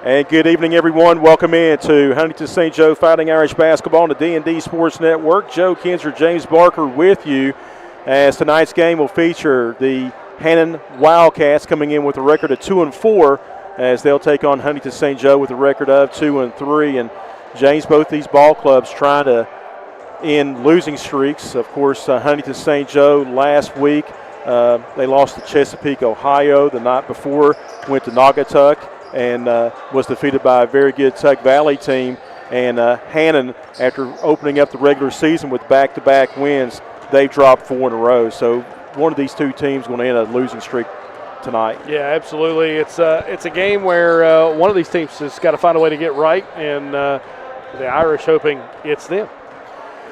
And good evening, everyone. Welcome in to Huntington St. Joe Fighting Irish Basketball on the D&D Sports Network. Joe Kinzer, James Barker with you as tonight's game will feature the Hannan Wildcats coming in with a record of 2-4 as they'll take on Huntington St. Joe with a record of 2-3. And James, both these ball clubs trying to end losing streaks. Of course, Huntington St. Joe last week, they lost to Chesapeake, Ohio. The night before, went to Naugatuck and was defeated by a very good Tug Valley team. And Hannan, after opening up the regular season with back-to-back wins, they've dropped 4 in a row. So one of these two teams is going to end a losing streak tonight. Yeah, absolutely. It's a game where one of these teams has got to find a way to get right, and the Irish hoping it's them.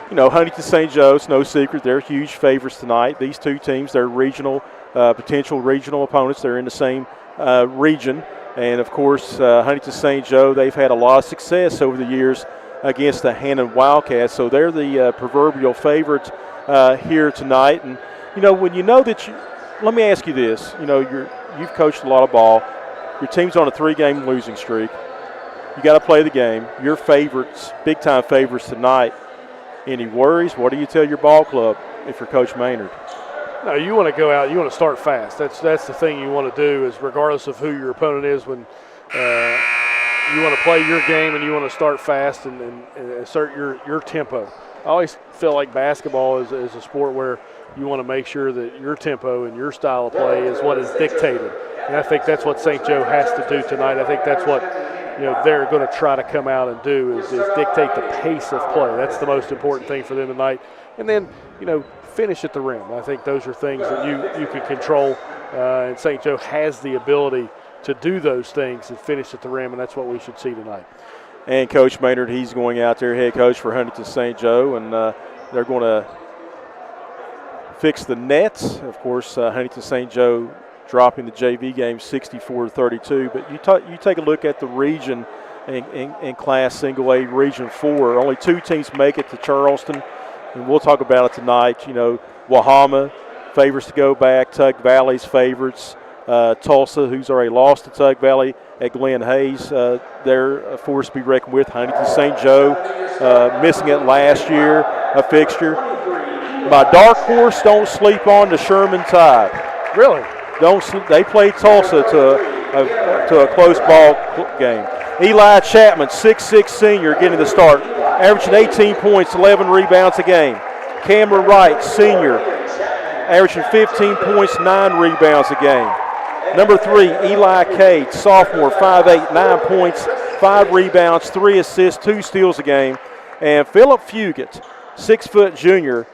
You know, Huntington St. Joe, it's no secret, they're huge favorites tonight. These two teams, they're regional, potential regional opponents. They're in the same region. And, of course, Huntington St. Joe, they've had a lot of success over the years against the Hannan Wildcats. So they're the proverbial favorite here tonight. And, you know, when you know that let me ask you this. You know, you've coached a lot of ball. Your team's on a 3-game losing streak. You got to play the game. Your favorites, big-time favorites tonight. Any worries? What do you tell your ball club if you're Coach Maynard? No, you want to go out. You want to start fast. That's the thing you want to do. Is regardless of who your opponent is, when you want to play your game and you want to start fast and assert your tempo. I always feel like basketball is a sport where you want to make sure that your tempo and your style of play is what is dictated. And I think that's what St. Joe has to do tonight. I think that's what they're going to try to come out and do is dictate the pace of play. That's the most important thing for them tonight. And then, finish at the rim. I think those are things that you can control, and St. Joe has the ability to do those things and finish at the rim, and that's what we should see tonight. And Coach Maynard, he's going out there, head coach for Huntington St. Joe, and they're going to fix the nets. Of course, Huntington St. Joe dropping the JV game 64-32. But you take a look at the region in Class Single A Region 4. Only 2 teams make it to Charleston, and we'll talk about it tonight. You know, Wahama favors to go back. Tug Valley's favorites. Tulsa, who's already lost to Tug Valley at Glen Hayes, they're a force to be reckoned with. Huntington St. Joe missing it last year, a fixture. My dark horse, don't sleep on the Sherman Tide. Really? They played Tulsa to a close ball game. Eli Chapman, 6'6" senior, getting the start, averaging 18 points, 11 rebounds a game. Cameron Wright, senior, averaging 15 points, 9 rebounds a game. Number 3, Eli Cade, sophomore, 5'8", 9 points, 5 rebounds, 3 assists, 2 steals a game. And Philip Fugit, 6' junior,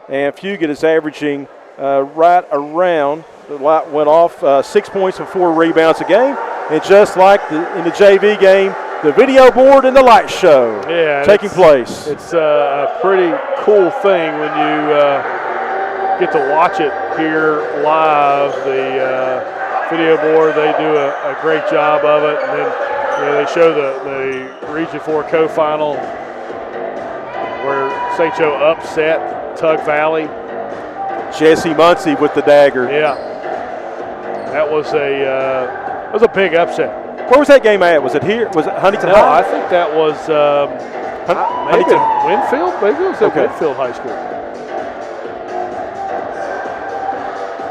and Fugit is averaging right around, the light went off, 6 points and 4 rebounds a game. And just like in the JV game, the video board and the light show taking place. It's a pretty cool thing when you get to watch it here live. The video board, they do a great job of it. And then they show the Region 4 co-final where St. Joe upset Tug Valley. Jesse Muncie with the dagger. Yeah, that was a big upset. Where was that game at? Was it here? Was it Huntington No, High? I think that was maybe Winfield. Maybe it was at Winfield High School.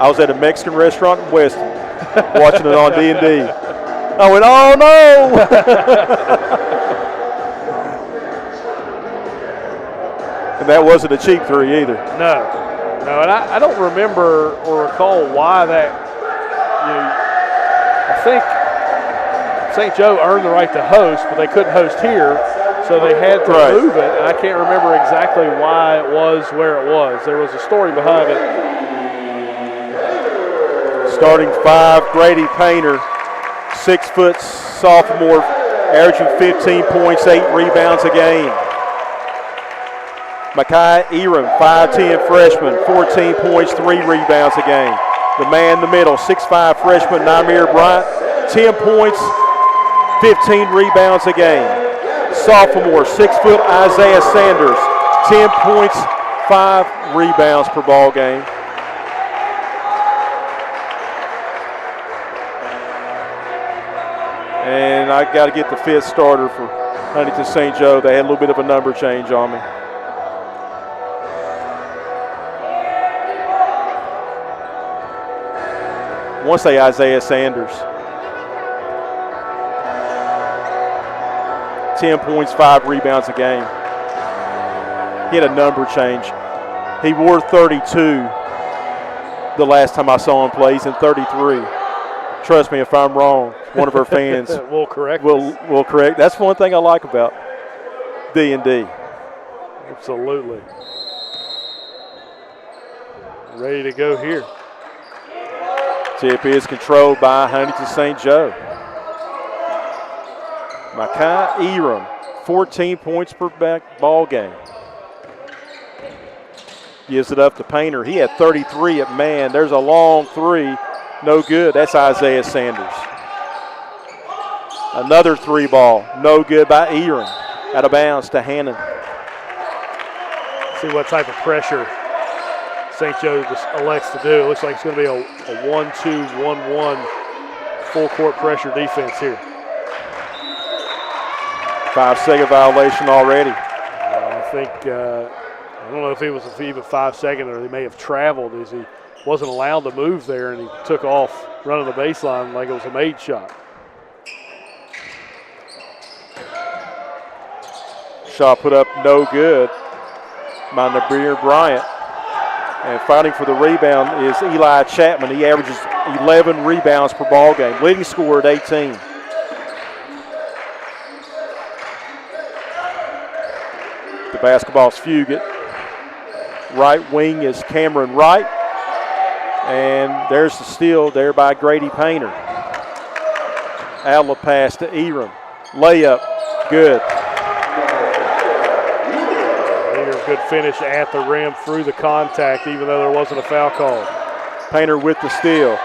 I was at a Mexican restaurant in Weston watching it on D&D. I went, oh no! And that wasn't a cheap 3 either. No, and I don't remember or recall why that. I think St. Joe earned the right to host, but they couldn't host here, so they had to move it. And I can't remember exactly why it was where it was. There was a story behind it. Starting 5, Grady Painter, 6' sophomore, averaging 15 points, 8 rebounds a game. Makai Eram, 5'10" freshman, 14 points, 3 rebounds a game. The man in the middle, 6'5" freshman, Namir Bryant, 10 points, 15 rebounds a game. Sophomore, 6' Isaiah Sanders, 10 points, 5 rebounds per ball game. And I got to get the fifth starter for Huntington St. Joe. They had a little bit of a number change on me. I want to say Isaiah Sanders. 10 points, 5 rebounds a game. He had a number change. He wore 32 the last time I saw him play. He's in 33. Trust me, if I'm wrong, one of our fans will correct. Will correct. That's one thing I like about D&D. Absolutely. Ready to go here. Tip is controlled by Huntington St. Joe. Makai Eram, 14 points per ball game. Gives it up to Painter. He had 33 at man. There's a long three. No good. That's Isaiah Sanders. Another three ball. No good by Eram. Out of bounds to Hannan. See what type of pressure St. Joe just elects to do. It looks like it's going to be a 1-2-1-1 full court pressure defense here. 5-second violation already. I think, I don't know if it was even 5 seconds or he may have traveled as he wasn't allowed to move there and he took off running the baseline like it was a made shot. Shot put up no good by Nabir Bryant. And fighting for the rebound is Eli Chapman. He averages 11 rebounds per ball game. Leading scorer at 18. The basketball's Fugit. Right wing is Cameron Wright. And there's the steal there by Grady Painter. Outlet pass to Eram. Layup, good. Good finish at the rim through the contact, even though there wasn't a foul call. Painter with the steal.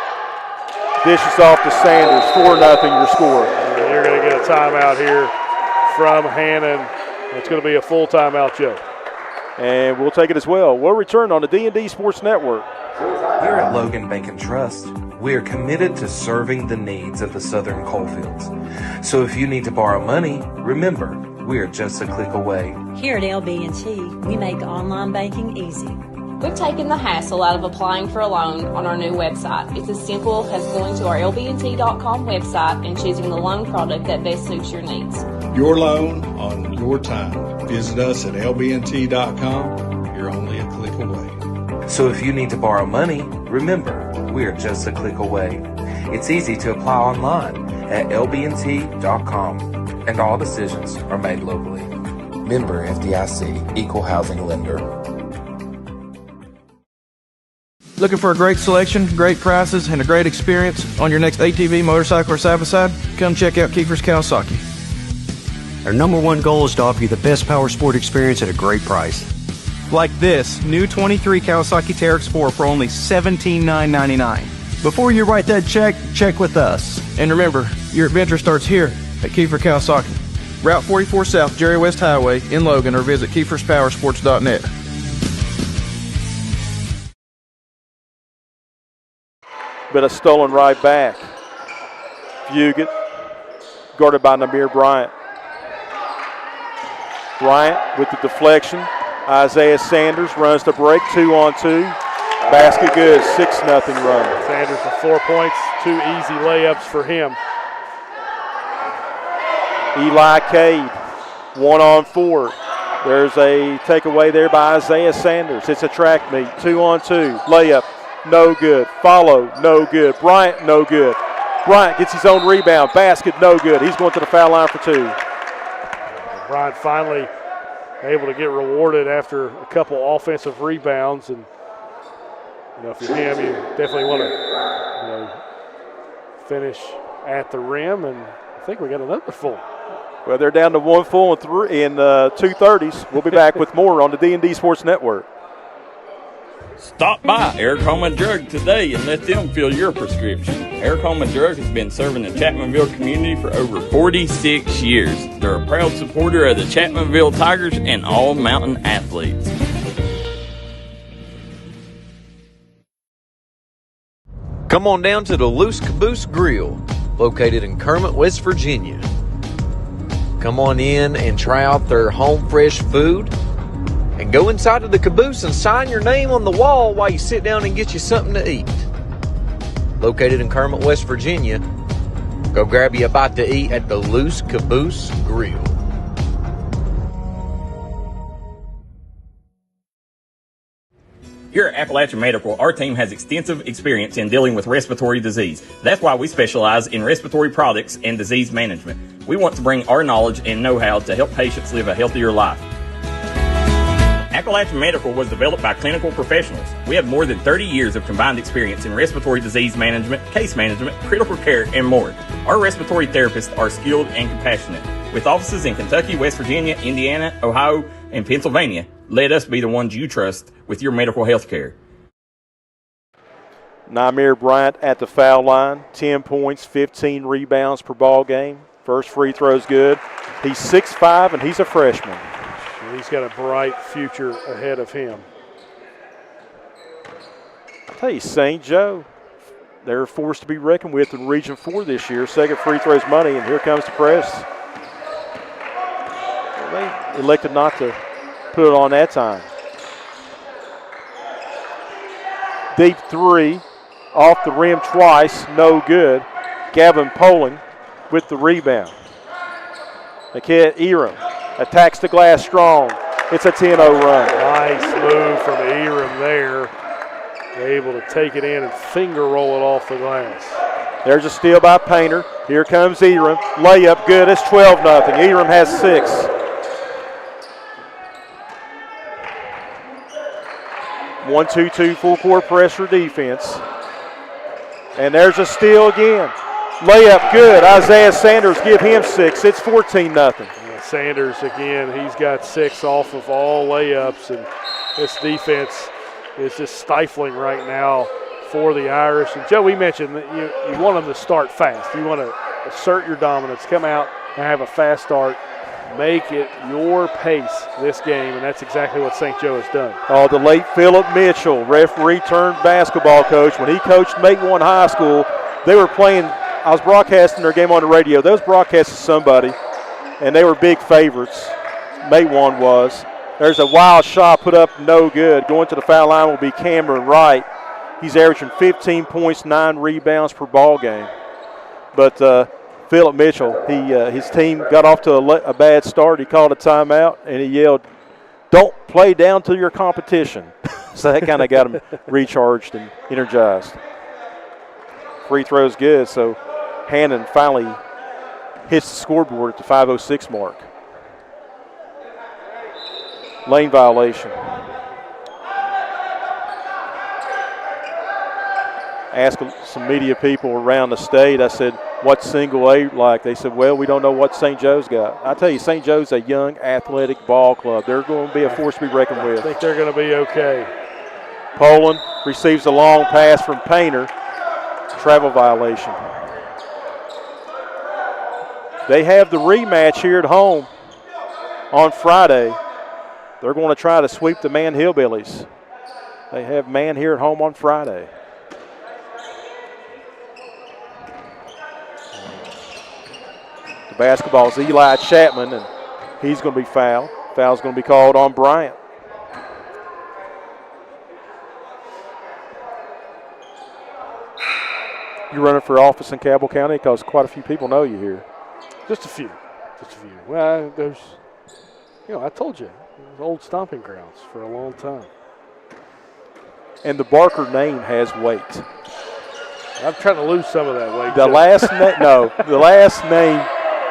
Dishes off to Sanders. 4-0 your score. And you're going to get a timeout here from Hannan. It's going to be a full timeout, Joe. And we'll take it as well. We'll return on the D&D Sports Network. Here at Logan Bank and Trust, we are committed to serving the needs of the Southern coalfields. So if you need to borrow money, remember, we are just a click away. Here at LB&T, we make online banking easy. We've taken the hassle out of applying for a loan on our new website. It's as simple as going to our lbnt.com website and choosing the loan product that best suits your needs. Your loan on your time. Visit us at lbnt.com. You're only a click away. So if you need to borrow money, remember, we are just a click away. It's easy to apply online at lbnt.com, and all decisions are made locally. Member FDIC, Equal Housing Lender. Looking for a great selection, great prices, and a great experience on your next ATV, motorcycle, or side-by-side? Come check out Kiefer's Kawasaki. Our number one goal is to offer you the best power sport experience at a great price. Like this new 23 Kawasaki Teryx 4 for only $17,999. Before you write that check, check with us. And remember, your adventure starts here at Kiefer Kawasaki. Route 44 South, Jerry West Highway in Logan, or visit KiefersPowersports.net. But a stolen right back. Fugit, guarded by Namir Bryant. Bryant with the deflection. Isaiah Sanders runs the break, 2-on-2. Basket good, 6-0 run. Sanders with 4 points, 2 easy layups for him. Eli Cade, 1-on-4. There's a takeaway there by Isaiah Sanders. It's a track meet, 2-on-2. Layup, no good. Follow, no good. Bryant, no good. Bryant gets his own rebound. Basket, no good. He's going to the foul line for 2. Bryant finally able to get rewarded after a couple offensive rebounds, and if you're him, you definitely want to finish at the rim, and I think we got another full. Well, they're down to 1 full and 2:30s. We'll be back with more on the D&D Sports Network. Stop by Eric Home & Drug today and let them fill your prescription. Eric Home & Drug has been serving the Chapmanville community for over 46 years. They're a proud supporter of the Chapmanville Tigers and all mountain athletes. Come on down to the Loose Caboose Grill. located in Kermit, West Virginia. Come on in and try out their home fresh food, and go inside of the caboose and sign your name on the wall while you sit down and get you something to eat. Located in Kermit, West Virginia, go grab you a bite to eat at the Loose Caboose Grill. Here at Appalachian Medical, our team has extensive experience in dealing with respiratory disease. That's why we specialize in respiratory products and disease management. We want to bring our knowledge and know-how to help patients live a healthier life. Appalachian Medical was developed by clinical professionals. We have more than 30 years of combined experience in respiratory disease management, case management, critical care, and more. Our respiratory therapists are skilled and compassionate. With offices in Kentucky, West Virginia, Indiana, Ohio, and Pennsylvania, let us be the ones you trust with your medical health care. Namir Bryant at the foul line, 10 points, 15 rebounds per ball game. First free throw's good. He's 6'5", and he's a freshman. He's got a bright future ahead of him. I'll tell you, St. Joe, they're a force to be reckoned with in Region 4 this year. Second free throw's money, and here comes the press. Well, they elected not to put it on that time. Deep three, off the rim twice, no good. Gavin Poling with the rebound. Nakia Eram attacks the glass strong. It's a 10-0 run. Nice move from Eram there. They're able to take it in and finger roll it off the glass. There's a steal by Painter. Here comes Eram. Layup good. It's 12-0. Eram has 6. One, 2-2 full court pressure defense. And there's a steal again. Layup good. Isaiah Sanders give him 6. It's 14-0. Sanders again, he's got 6 off of all layups, and this defense is just stifling right now for the Irish. And Joe, we mentioned that you want them to start fast. You want to assert your dominance, come out and have a fast start, make it your pace this game, and that's exactly what St. Joe has done. Oh, the late Philip Mitchell, referee turned basketball coach. When he coached Matewan High School, they were playing, I was broadcasting their game on the radio. They was broadcasting somebody, and they were big favorites. Matewan was. There's a wild shot put up, no good. Going to the foul line will be Cameron Wright. He's averaging 15 points, 9 rebounds per ball game. But Philip Mitchell, his team got off to a bad start. He called a timeout, and he yelled, "Don't play down to your competition." So that kind of got him recharged and energized. Free throw's good, so Hannan finally hits the scoreboard at the 5:06 mark. Lane violation. Asked some media people around the state, I said, what's single A like? They said, well, we don't know what St. Joe's got. I tell you, St. Joe's a young athletic ball club. They're going to be a force to be reckoned with. I think they're going to be okay. Poland receives a long pass from Painter. Travel violation. They have the rematch here at home on Friday. They're going to try to sweep the Man Hillbillies. They have Man here at home on Friday. The basketball is Eli Chapman, and he's going to be fouled. Foul's going to be called on Bryant. You're running for office in Cabell County because quite a few people know you here. Just a few. Well, there's, I told you, there's old stomping grounds for a long time. And the Barker name has weight. I'm trying to lose some of that weight. The last name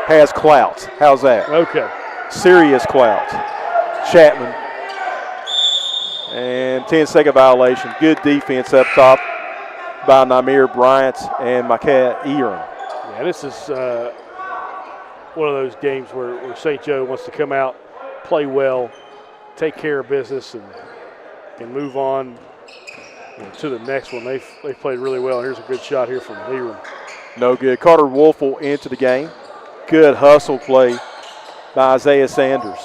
has clout. How's that? Okay. Serious clout. Chapman. And 10-second violation. Good defense up top by Namir Bryant and Micaiah Eram. Yeah, this is one of those games where St. Joe wants to come out, play well, take care of business, and move on to the next one. They played really well. Here's a good shot here from Eram. No good. Carter Wolfel into the game. Good hustle play by Isaiah Sanders.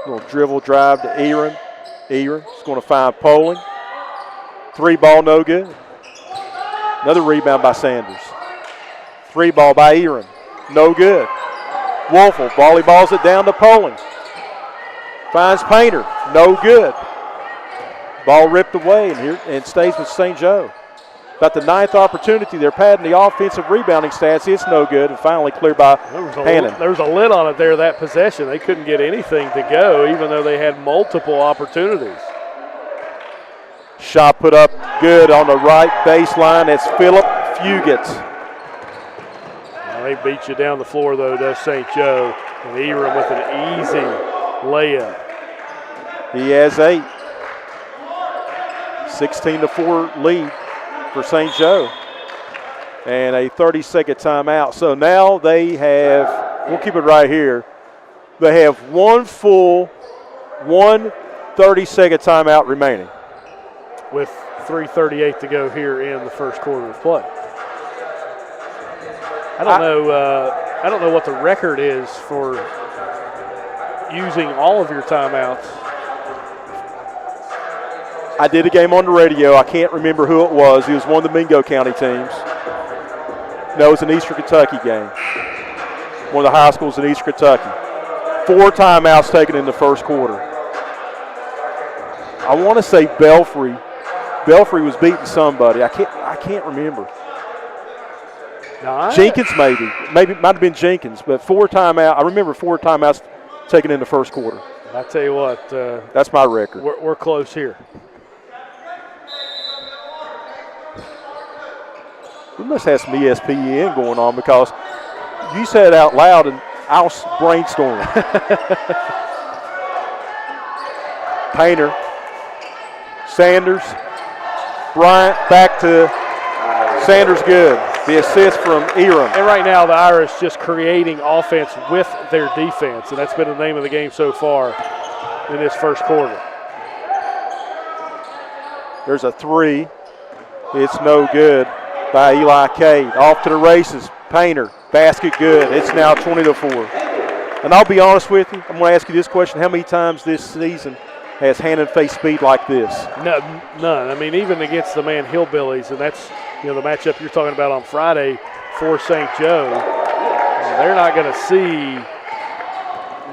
Little dribble drive to Eram. Eram's going to find Poling. 3 ball, no good. Another rebound by Sanders. Three ball by Eram. No good. Wolfel volleyballs it down to Poling. Finds Painter. No good. Ball ripped away and stays with St. Joe. About the 9th opportunity. They're padding the offensive rebounding stats. It's no good. And finally cleared by Hannan. There was a lid on it there, that possession. They couldn't get anything to go, even though they had multiple opportunities. Shot put up good on the right baseline. It's Phillip Fugit. They beat you down the floor, though, does St. Joe. And Eram with an easy layup. He has 8. 16-4 lead for St. Joe. And a 30-second timeout. So now they have, we'll keep it right here, they have one 30-second timeout remaining. With 3:38 to go here in the first quarter of play. I don't know what the record is for using all of your timeouts. I did a game on the radio. I can't remember who it was. He was one of the Mingo County teams. No, it was an Eastern Kentucky game. One of the high schools in Eastern Kentucky. 4 timeouts taken in the first quarter. I want to say Belfry. Belfry was beating somebody. I can't remember. Jenkins maybe it might have been Jenkins, but 4 timeouts. I remember 4 timeouts taken in the first quarter. I tell you what, that's my record. We're close here. We must have some ESPN going on because you said it out loud and I was brainstorming. Painter, Sanders, Bryant back to Sanders, good. The assist from Eram. And right now the Irish just creating offense with their defense, and that's been the name of the game so far in this first quarter. There's a 3. It's no good by Eli Cade. Off to the races. Painter, basket good. It's now 20-4. And I'll be honest with you, I'm going to ask you this question. How many times this season has Hannan faced speed like this? No, none. I mean, even against the Man Hillbillies, and that's the matchup you're talking about on Friday for St. Joe. They're not going to see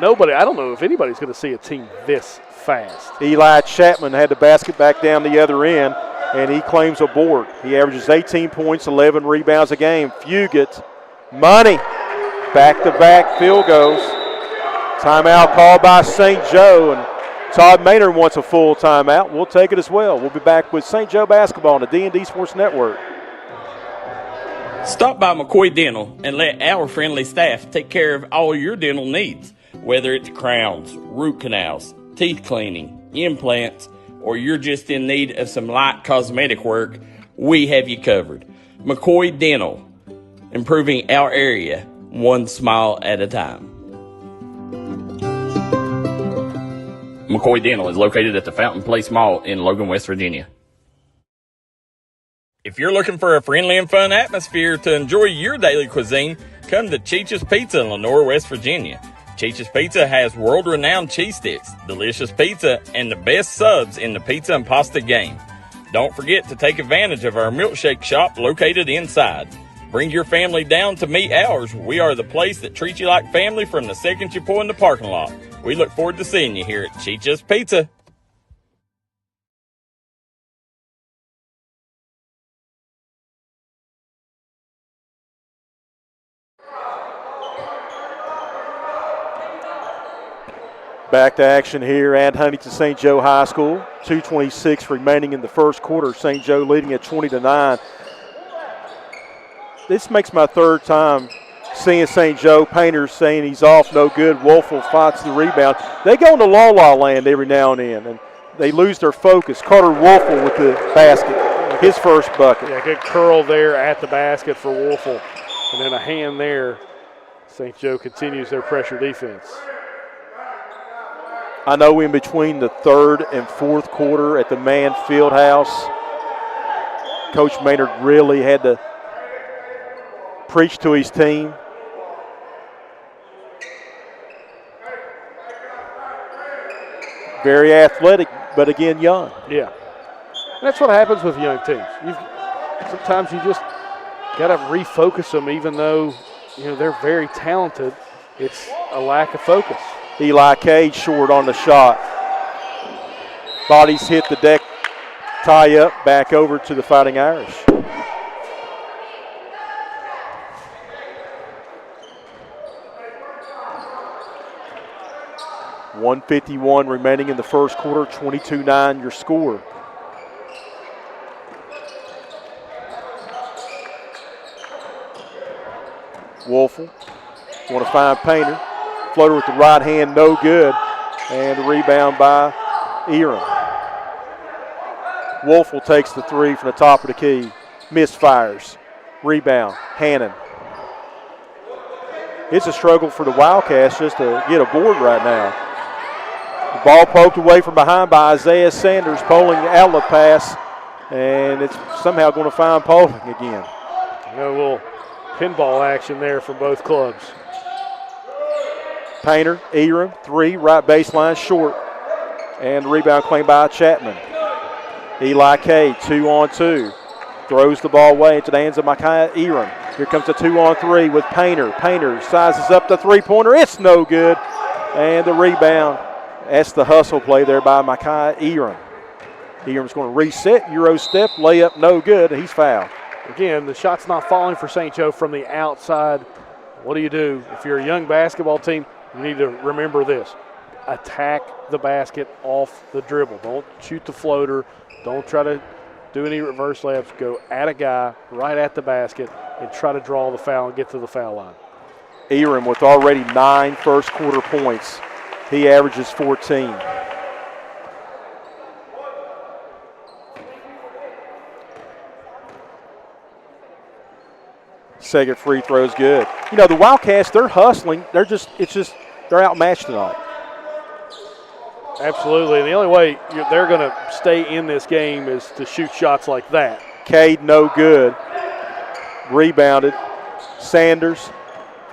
nobody. I don't know if anybody's going to see a team this fast. Eli Chapman had the basket back down the other end, and he claims a board. He averages 18 points, 11 rebounds a game. Fugit, money, back-to-back field goals. Timeout called by St. Joe, and Todd Maynard wants a full timeout. We'll take it as well. We'll be back with St. Joe basketball on the D&D Sports Network. Stop by McCoy Dental and let our friendly staff take care of all your dental needs. Whether it's crowns, root canals, teeth cleaning, implants, or you're just in need of some light cosmetic work, we have you covered. McCoy Dental, improving our area one smile at a time. McCoy Dental is located at the Fountain Place Mall in Logan, West Virginia. If you're looking for a friendly and fun atmosphere to enjoy your daily cuisine, come to Cheech's Pizza in Lenore, West Virginia. Cheech's Pizza has world-renowned cheese sticks, delicious pizza, and the best subs in the pizza and pasta game. Don't forget to take advantage of our milkshake shop located inside. Bring your family down to meet ours. We are the place that treats you like family from the second you pull in the parking lot. We look forward to seeing you here at Cheech's Pizza. Back to action here at Huntington St. Joe High School. 2:26 remaining in the first quarter. St. Joe leading at 20-9. This makes my 3rd time seeing St. Joe. Painter saying he's off, no good. Wolfel fights the rebound. They go into la-la land every now and then, and they lose their focus. Carter Wolfel with the basket, his first bucket. Yeah, good curl there at the basket for Wolfel. And then a hand there. St. Joe continues their pressure defense. I know in between the 3rd and 4th quarter at the Mann Fieldhouse, Coach Maynard really had to preach to his team. Very athletic, but again, young. Yeah. That's what happens with young teams. Sometimes you just got to refocus them, even though they're very talented. It's a lack of focus. Eli Cage short on the shot. Bodies hit the deck, tie up, back over to the Fighting Irish. .151 remaining in the first quarter, 22-9 your score. Wolfel want to find Painter. Floater with the right hand, no good. And the rebound by Eram. Wolfel takes the three from the top of the key. Misfires. Rebound, Hannan. It's a struggle for the Wildcats just to get a board right now. The ball poked away from behind by Isaiah Sanders, polling the outlet pass, and it's somehow going to find Poling again. A little pinball action there from both clubs. Painter, Eram, three, right baseline, short. And the rebound claimed by Chapman. Eli K, 2-on-2. Throws the ball away into the hands of Micaiah Eram. Here comes a 2-on-3 with Painter. Painter sizes up the three-pointer. It's no good. And the rebound. That's the hustle play there by Micaiah Eram. Eram's going to reset, Euro step, layup, no good. He's fouled. Again, the shot's not falling for St. Joe from the outside. What do you do? If you're a young basketball team, you need to remember this. Attack the basket off the dribble. Don't shoot the floater. Don't try to do any reverse layups. Go at a guy right at the basket and try to draw the foul and get to the foul line. Eram with already 9 first quarter points. He averages 14. Second free throw's good. The Wildcats, they're hustling. They're outmatched tonight. Absolutely, and the only way they're going to stay in this game is to shoot shots like that. Cade, no good. Rebounded. Sanders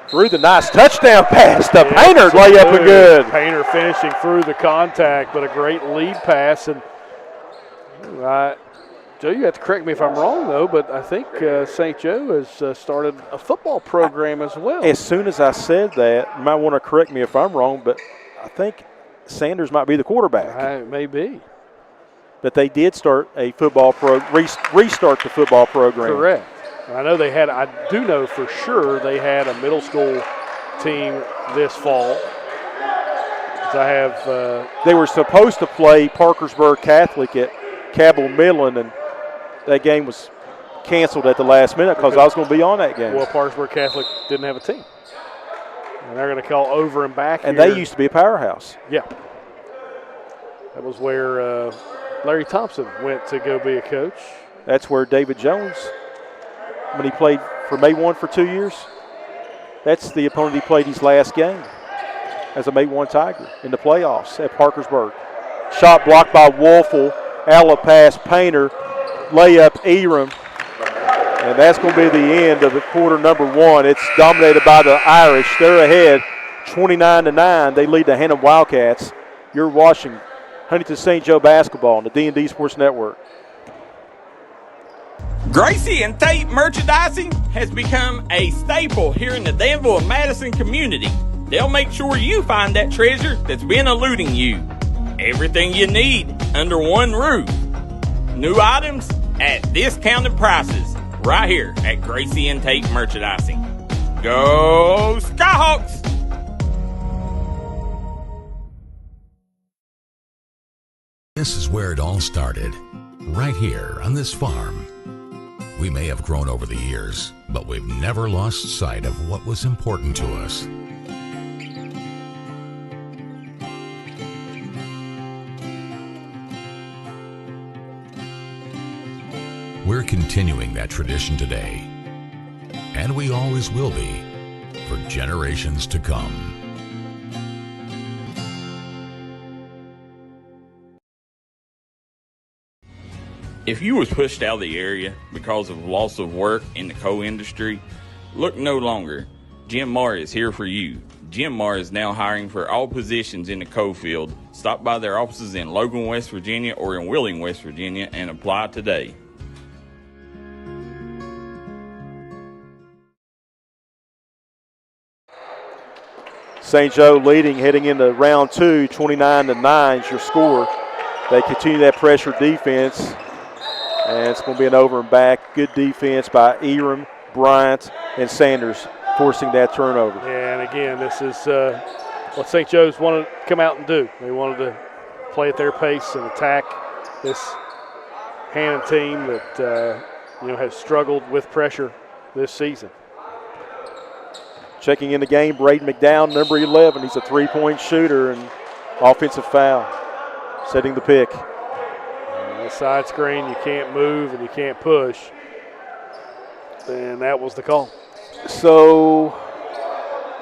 threw the nice touchdown pass to Painter. Layup and good. Painter finishing through the contact, but a great lead pass. And Joe, you have to correct me if I'm wrong, though, but I think St. Joe has started a football program as well. As soon as I said that, you might want to correct me if I'm wrong, but I think Sanders might be the quarterback. Maybe. But they did start a football restart the football program. Correct. I do know for sure they had a middle school team this fall. They were supposed to play Parkersburg Catholic at Cabell Midland, and that game was canceled at the last minute because I was going to be on that game. Well, Parkersburg Catholic didn't have a team. And they're going to call over and back and here. They used to be a powerhouse. Yeah. That was where Larry Thompson went to go be a coach. That's where David Jones, when he played for May 1 for 2 years, that's the opponent he played his last game as a May 1 Tiger in the playoffs at Parkersburg. Shot blocked by Wolfel. Outlet pass, Painter. Layup, Eram. And that's going to be the end of the quarter number 1. It's dominated by the Irish. They're ahead 29-9. They lead the Hannan Wildcats. You're watching Huntington St. Joe basketball on the D&D Sports Network. Gracie and Tate merchandising has become a staple here in the Danville and Madison community. They'll make sure you find that treasure that's been eluding you. Everything you need under one roof. New items at discounted prices right here at Gracie and Tate Merchandising. Go Skyhawks! This is where it all started, right here on this farm. We may have grown over the years, but we've never lost sight of what was important to us. We're continuing that tradition today, and we always will be for generations to come. If you was pushed out of the area because of loss of work in the coal industry, look no longer. Jim Marr is here for you. Jim Marr is now hiring for all positions in the coal field. Stop by their offices in Logan, West Virginia or in Wheeling, West Virginia and apply today. St. Joe leading heading into round 2, 29-9 is your score. They continue that pressure defense, and it's going to be an over and back. Good defense by Eram, Bryant, and Sanders, forcing that turnover. Yeah, and again, this is what St. Joe's wanted to come out and do. They wanted to play at their pace and attack this Hannan team that has struggled with pressure this season. Checking in the game, Braden McDowell, number 11. He's a three-point shooter and offensive foul, setting the pick. The side screen, you can't move and you can't push. And that was the call. So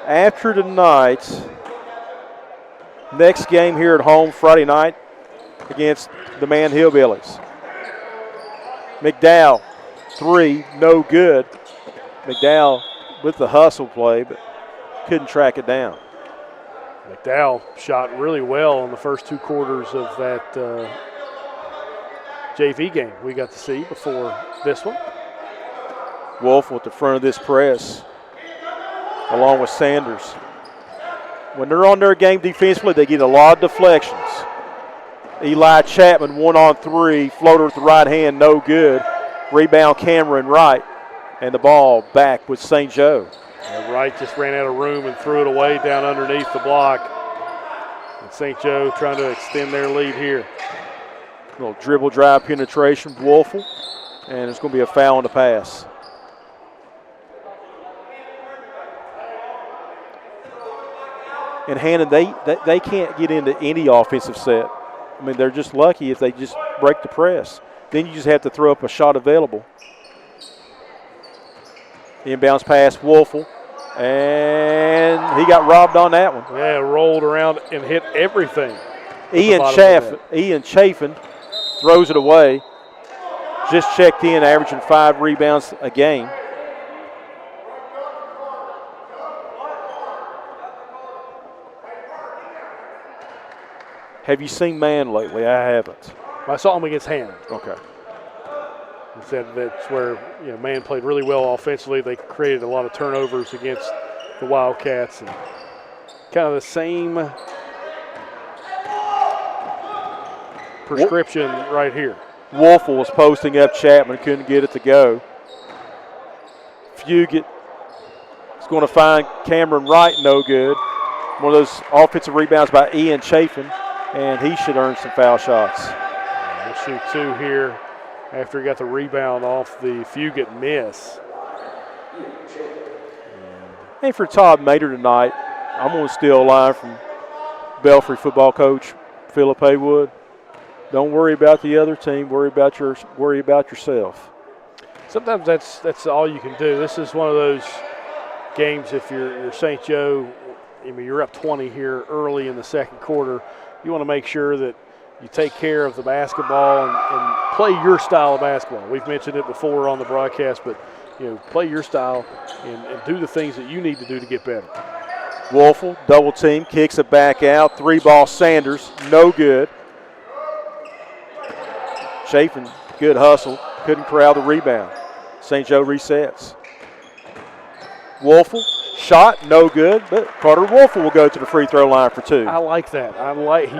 after tonight, next game here at home Friday night against the Man Hillbillies. McDowell, 3, no good. McDowell with the hustle play, but couldn't track it down. McDowell shot really well in the first 2 quarters of that JV game we got to see before this one. Wolf with the front of this press, along with Sanders. When they're on their game defensively, they get a lot of deflections. Eli Chapman, 1-on-3, floater with the right hand, no good. Rebound Cameron Wright, and the ball back with St. Joe. And Wright just ran out of room and threw it away down underneath the block. And St. Joe trying to extend their lead here. Little dribble drive penetration, Wolfel, and it's going to be a foul on the pass. And Hannan, they can't get into any offensive set. I mean, they're just lucky if they just break the press. Then you just have to throw up a shot available. Inbounds pass, Wolfel, and he got robbed on that one. Yeah, rolled around and hit everything. Ian Chafin throws it away. Just checked in, averaging 5 rebounds a game. Have you seen Man lately? I haven't. I saw him against Hannan. Okay. He said that's where Man played really well offensively. They created a lot of turnovers against the Wildcats, and kind of the same prescription right here. Wolfel was posting up Chapman, couldn't get it to go. Fugit is going to find Cameron Wright, no good. One of those offensive rebounds by Ian Chafin, and he should earn some foul shots. We'll shoot 2 here after he got the rebound off the Fugit miss. And for Todd Mater tonight, I'm going to steal a line from Belfry football coach Philip Haywood. Don't worry about the other team. Worry about yourself. Sometimes that's all you can do. This is one of those games. If you're St. Joe, I mean, you're up 20 here early in the second quarter. You want to make sure that you take care of the basketball and play your style of basketball. We've mentioned it before on the broadcast, but play your style and do the things that you need to do to get better. Wolfel, double team, kicks it back out. 3-ball Sanders, no good. Chafin, good hustle, couldn't corral the rebound. St. Joe resets. Wolfel, shot, no good, but Carter Wolfel will go to the free throw line for 2. I like that. He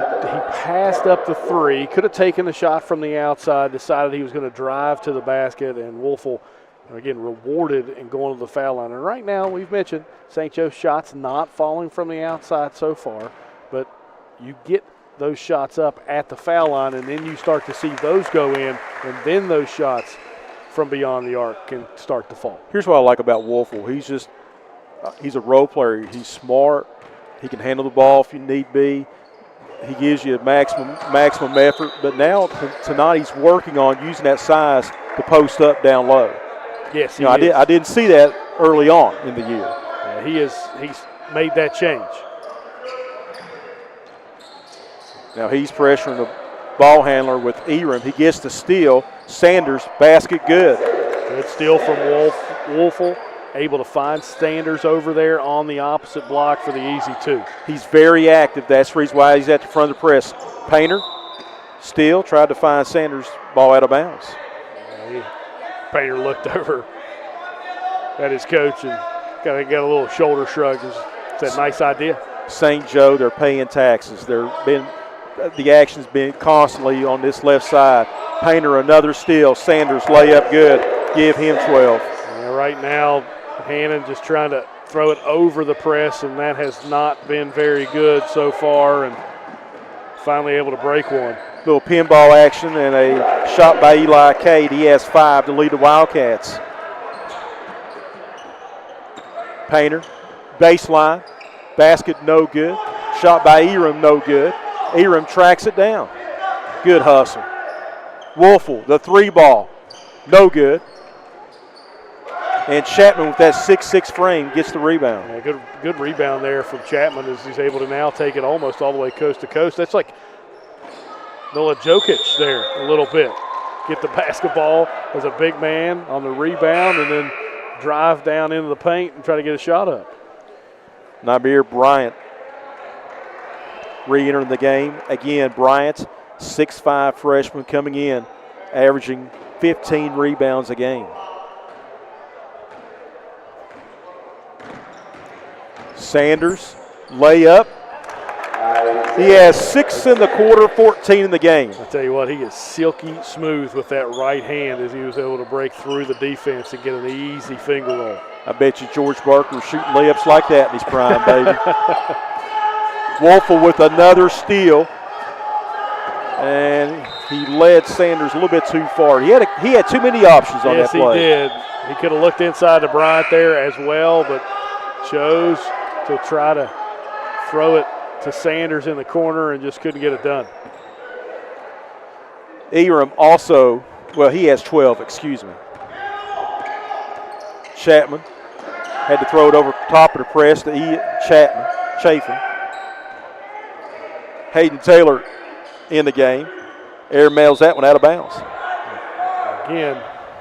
passed up the 3, could have taken the shot from the outside, decided he was going to drive to the basket, and Wolfel, again, rewarded and going to the foul line. And right now, we've mentioned St. Joe's shots not falling from the outside so far, but you get those shots up at the foul line, and then you start to see those go in, and then those shots from beyond the arc can start to fall. Here's what I like about Wolfel. He's a role player. He's smart. He can handle the ball if you need be. He gives you maximum effort. But now tonight he's working on using that size to post up down low. Yes, I didn't see that early on in the year. Yeah, he's made that change. Now he's pressuring the ball handler with Eram. He gets the steal. Sanders, basket good. Good steal from Wolfel. Able to find Sanders over there on the opposite block for the easy 2. He's very active. That's the reason why he's at the front of the press. Painter, steal, tried to find Sanders, ball out of bounds. Painter looked over at his coach and got a little shoulder shrug. It's a nice idea. St. Joe, they're paying taxes. The action's been constantly on this left side. Painter, another steal. Sanders, layup good. Give him 12. Yeah, right now, Hannan just trying to throw it over the press, and that has not been very good so far, and finally able to break one. Little pinball action and a shot by Eli Cade. He has 5 to lead the Wildcats. Painter, baseline, basket no good. Shot by Eram, no good. Eram tracks it down. Good hustle. Wolfel, the 3 ball, no good. And Chapman with that 6'6" frame gets the rebound. Yeah, good rebound there from Chapman as he's able to now take it almost all the way coast to coast. That's like Nola Jokic there a little bit. Get the basketball as a big man on the rebound and then drive down into the paint and try to get a shot up. Nabir Bryant re-entering the game. Again, Bryant, 6'5" freshman coming in, averaging 15 rebounds a game. Sanders, layup. He has 6 in the quarter, 14 in the game. I tell you what, he is silky smooth with that right hand as he was able to break through the defense and get an easy finger roll. I bet you George Barker was shooting layups like that in his prime, baby. Wolfel with another steal. And he led Sanders a little bit too far. He had too many options on that play. Yes, he did. He could have looked inside to Bryant there as well, but chose to try to throw it to Sanders in the corner and just couldn't get it done. Eram also, well, he has 12, excuse me. Chapman had to throw it over top of the press to Chafin. Hayden Taylor in the game. Air mails that one out of bounds. Again,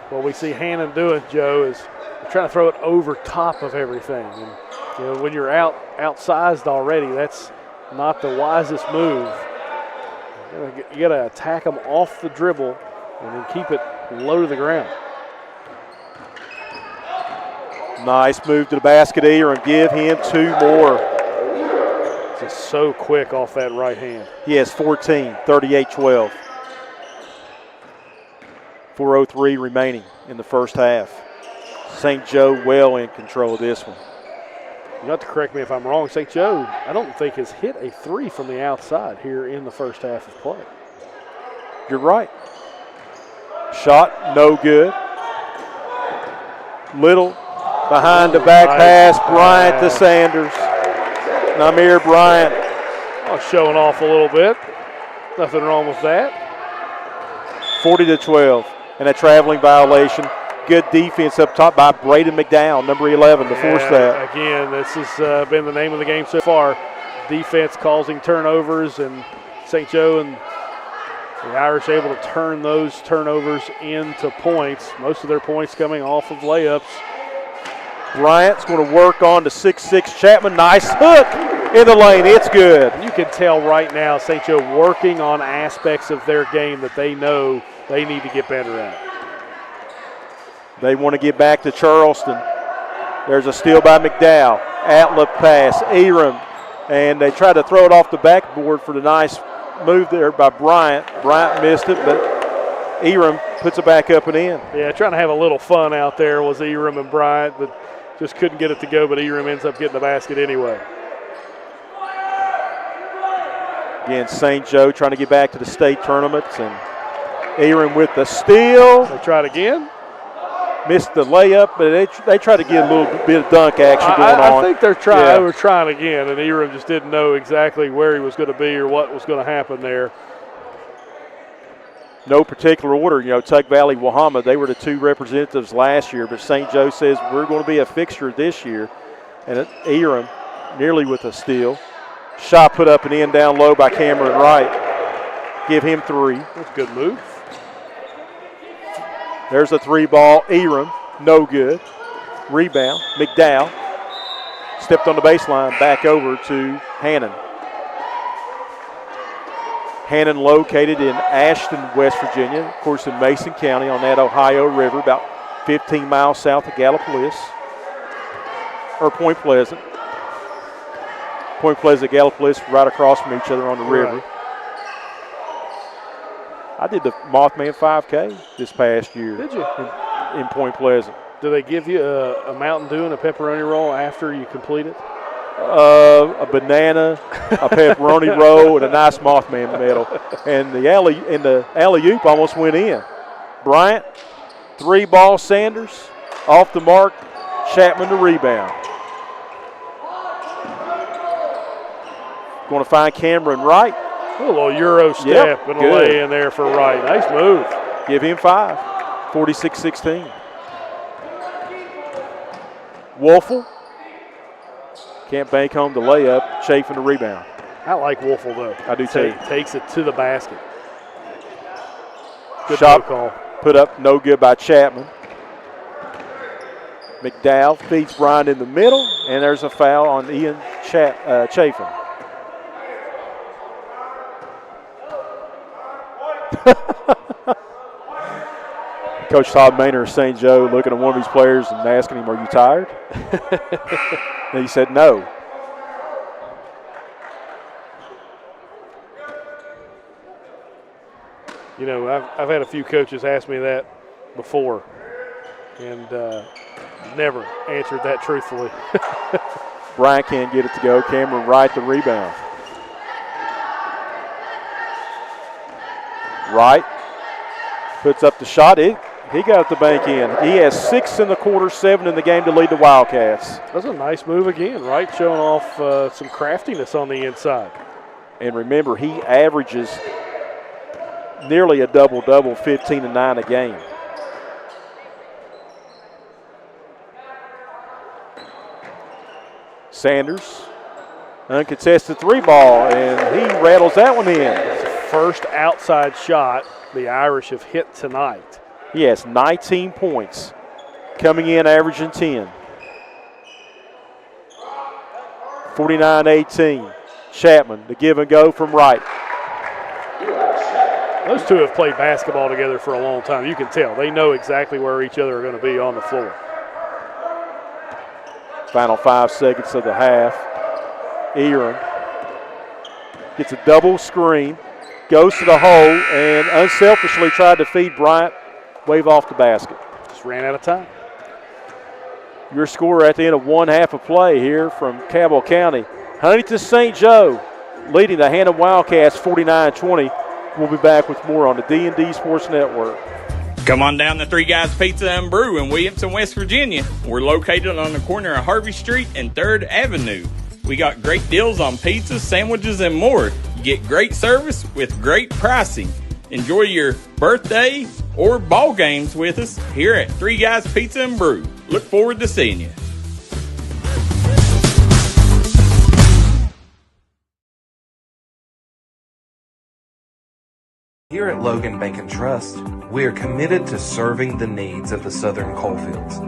what we see Hannan doing, Joe, is trying to throw it over top of everything. And you know, when you're outsized already, that's not the wisest move. You got to attack them off the dribble and then keep it low to the ground. Nice move to the basket here and give him 2 more. Just so quick off that right hand. He has 14, 38-12. 4:03 remaining in the first half. St. Joe well in control of this one. You have to correct me if I'm wrong. St. Joe, I don't think has hit a 3 from the outside here in the first half of play. You're right. Shot, no good. Little behind the back pass, Bryant to Sanders. Namir Bryant. Oh, showing off a little bit. Nothing wrong with that. 40-12, and a traveling violation. Good defense up top by Braden McDowell, number 11, to force that. Again, this has been the name of the game so far. Defense causing turnovers, and St. Joe and the Irish able to turn those turnovers into points. Most of their points coming off of layups. Bryant's going to work on to 6'6" Chapman. Nice hook in the lane. It's good. And you can tell right now St. Joe working on aspects of their game that they know they need to get better at. They want to get back to Charleston. There's a steal by McDowell. Outlet pass. Eram. And they tried to throw it off the backboard for the nice move there by Bryant. Bryant missed it, but Eram puts it back up and in. Yeah, trying to have a little fun out there was Eram and Bryant, but just couldn't get it to go, but Eram ends up getting the basket anyway. Again, St. Joe trying to get back to the state tournaments, and Eram with the steal. They tried again. Missed the layup, but they try to get a little bit of dunk action going on. I think they're trying. Yeah. They were trying again, and Eram just didn't know exactly where he was going to be or what was going to happen there. No particular order. You know, Tug Valley, Wahama, they were the 2 representatives last year, but St. Joe says we're going to be a fixture this year. And Eram nearly with a steal. Shot put up and in down low by Cameron Wright. Give him 3. That's a good move. There's a 3 ball. Eram, no good. Rebound. McDowell stepped on the baseline, back over to Hannan. Hannan located in Ashton, West Virginia, of course in Mason County on that Ohio River, about 15 miles south of Gallipolis, or Point Pleasant. Point Pleasant, Gallipolis, right across from each other on the river. Right. I did the Mothman 5K this past year. Did you? In Point Pleasant. Do they give you a Mountain Dew and a pepperoni roll after you complete it? A banana, a pepperoni roll, and a nice Mothman medal. And the alley-oop almost went in. Bryant, 3-ball Sanders, off the mark, Chapman to rebound. Going to find Cameron Wright. A little Euro step and a lay in there for Wright. Nice move. Give him 5, 46-16. Wolfel can't bank home the layup. Chafin the rebound. I like Wolfel, though. I do too. Takes it to the basket. Good shot call. Put up, no good by Chapman. McDowell feeds Bryant in the middle, and there's a foul on Ian Chafin. Coach Todd Maynard of St. Joe looking at one of his players and asking him, "Are you tired?" And he said, "No." You know, I've had a few coaches ask me that before, and never answered that truthfully. Bryant can't get it to go. Cameron Wright the rebound. Wright puts up the shot. He got the bank in. He has 6 in the quarter, 7 in the game to lead the Wildcats. That's a nice move again, right? Showing off some craftiness on the inside. And remember, he averages nearly a double-double, 15 and 9 a game. Sanders, uncontested 3-ball, and he rattles that one in. It's the first outside shot the Irish have hit tonight. He has 19 points, coming in averaging 10. 49-18. Chapman, the give and go from Wright. Those two have played basketball together for a long time. You can tell. They know exactly where each other are going to be on the floor. Final 5 seconds of the half. Aaron gets a double screen, goes to the hole, and unselfishly tried to feed Bryant. Wave off the basket. Just ran out of time. Your score at the end of one half of play here from Cabell County. Huntington St. Joe leading the Hannan Wildcats 49-20. We'll be back with more on the D&D Sports Network. Come on down to Three Guys Pizza and Brew in Williamson, West Virginia. We're located on the corner of Harvey Street and 3rd Avenue. We got great deals on pizzas, sandwiches, and more. Get great service with great pricing. Enjoy your birthday or ball games with us here at Three Guys Pizza and Brew. Look forward to seeing you. Here at Logan Bank and Trust, we are committed to serving the needs of the Southern coalfields.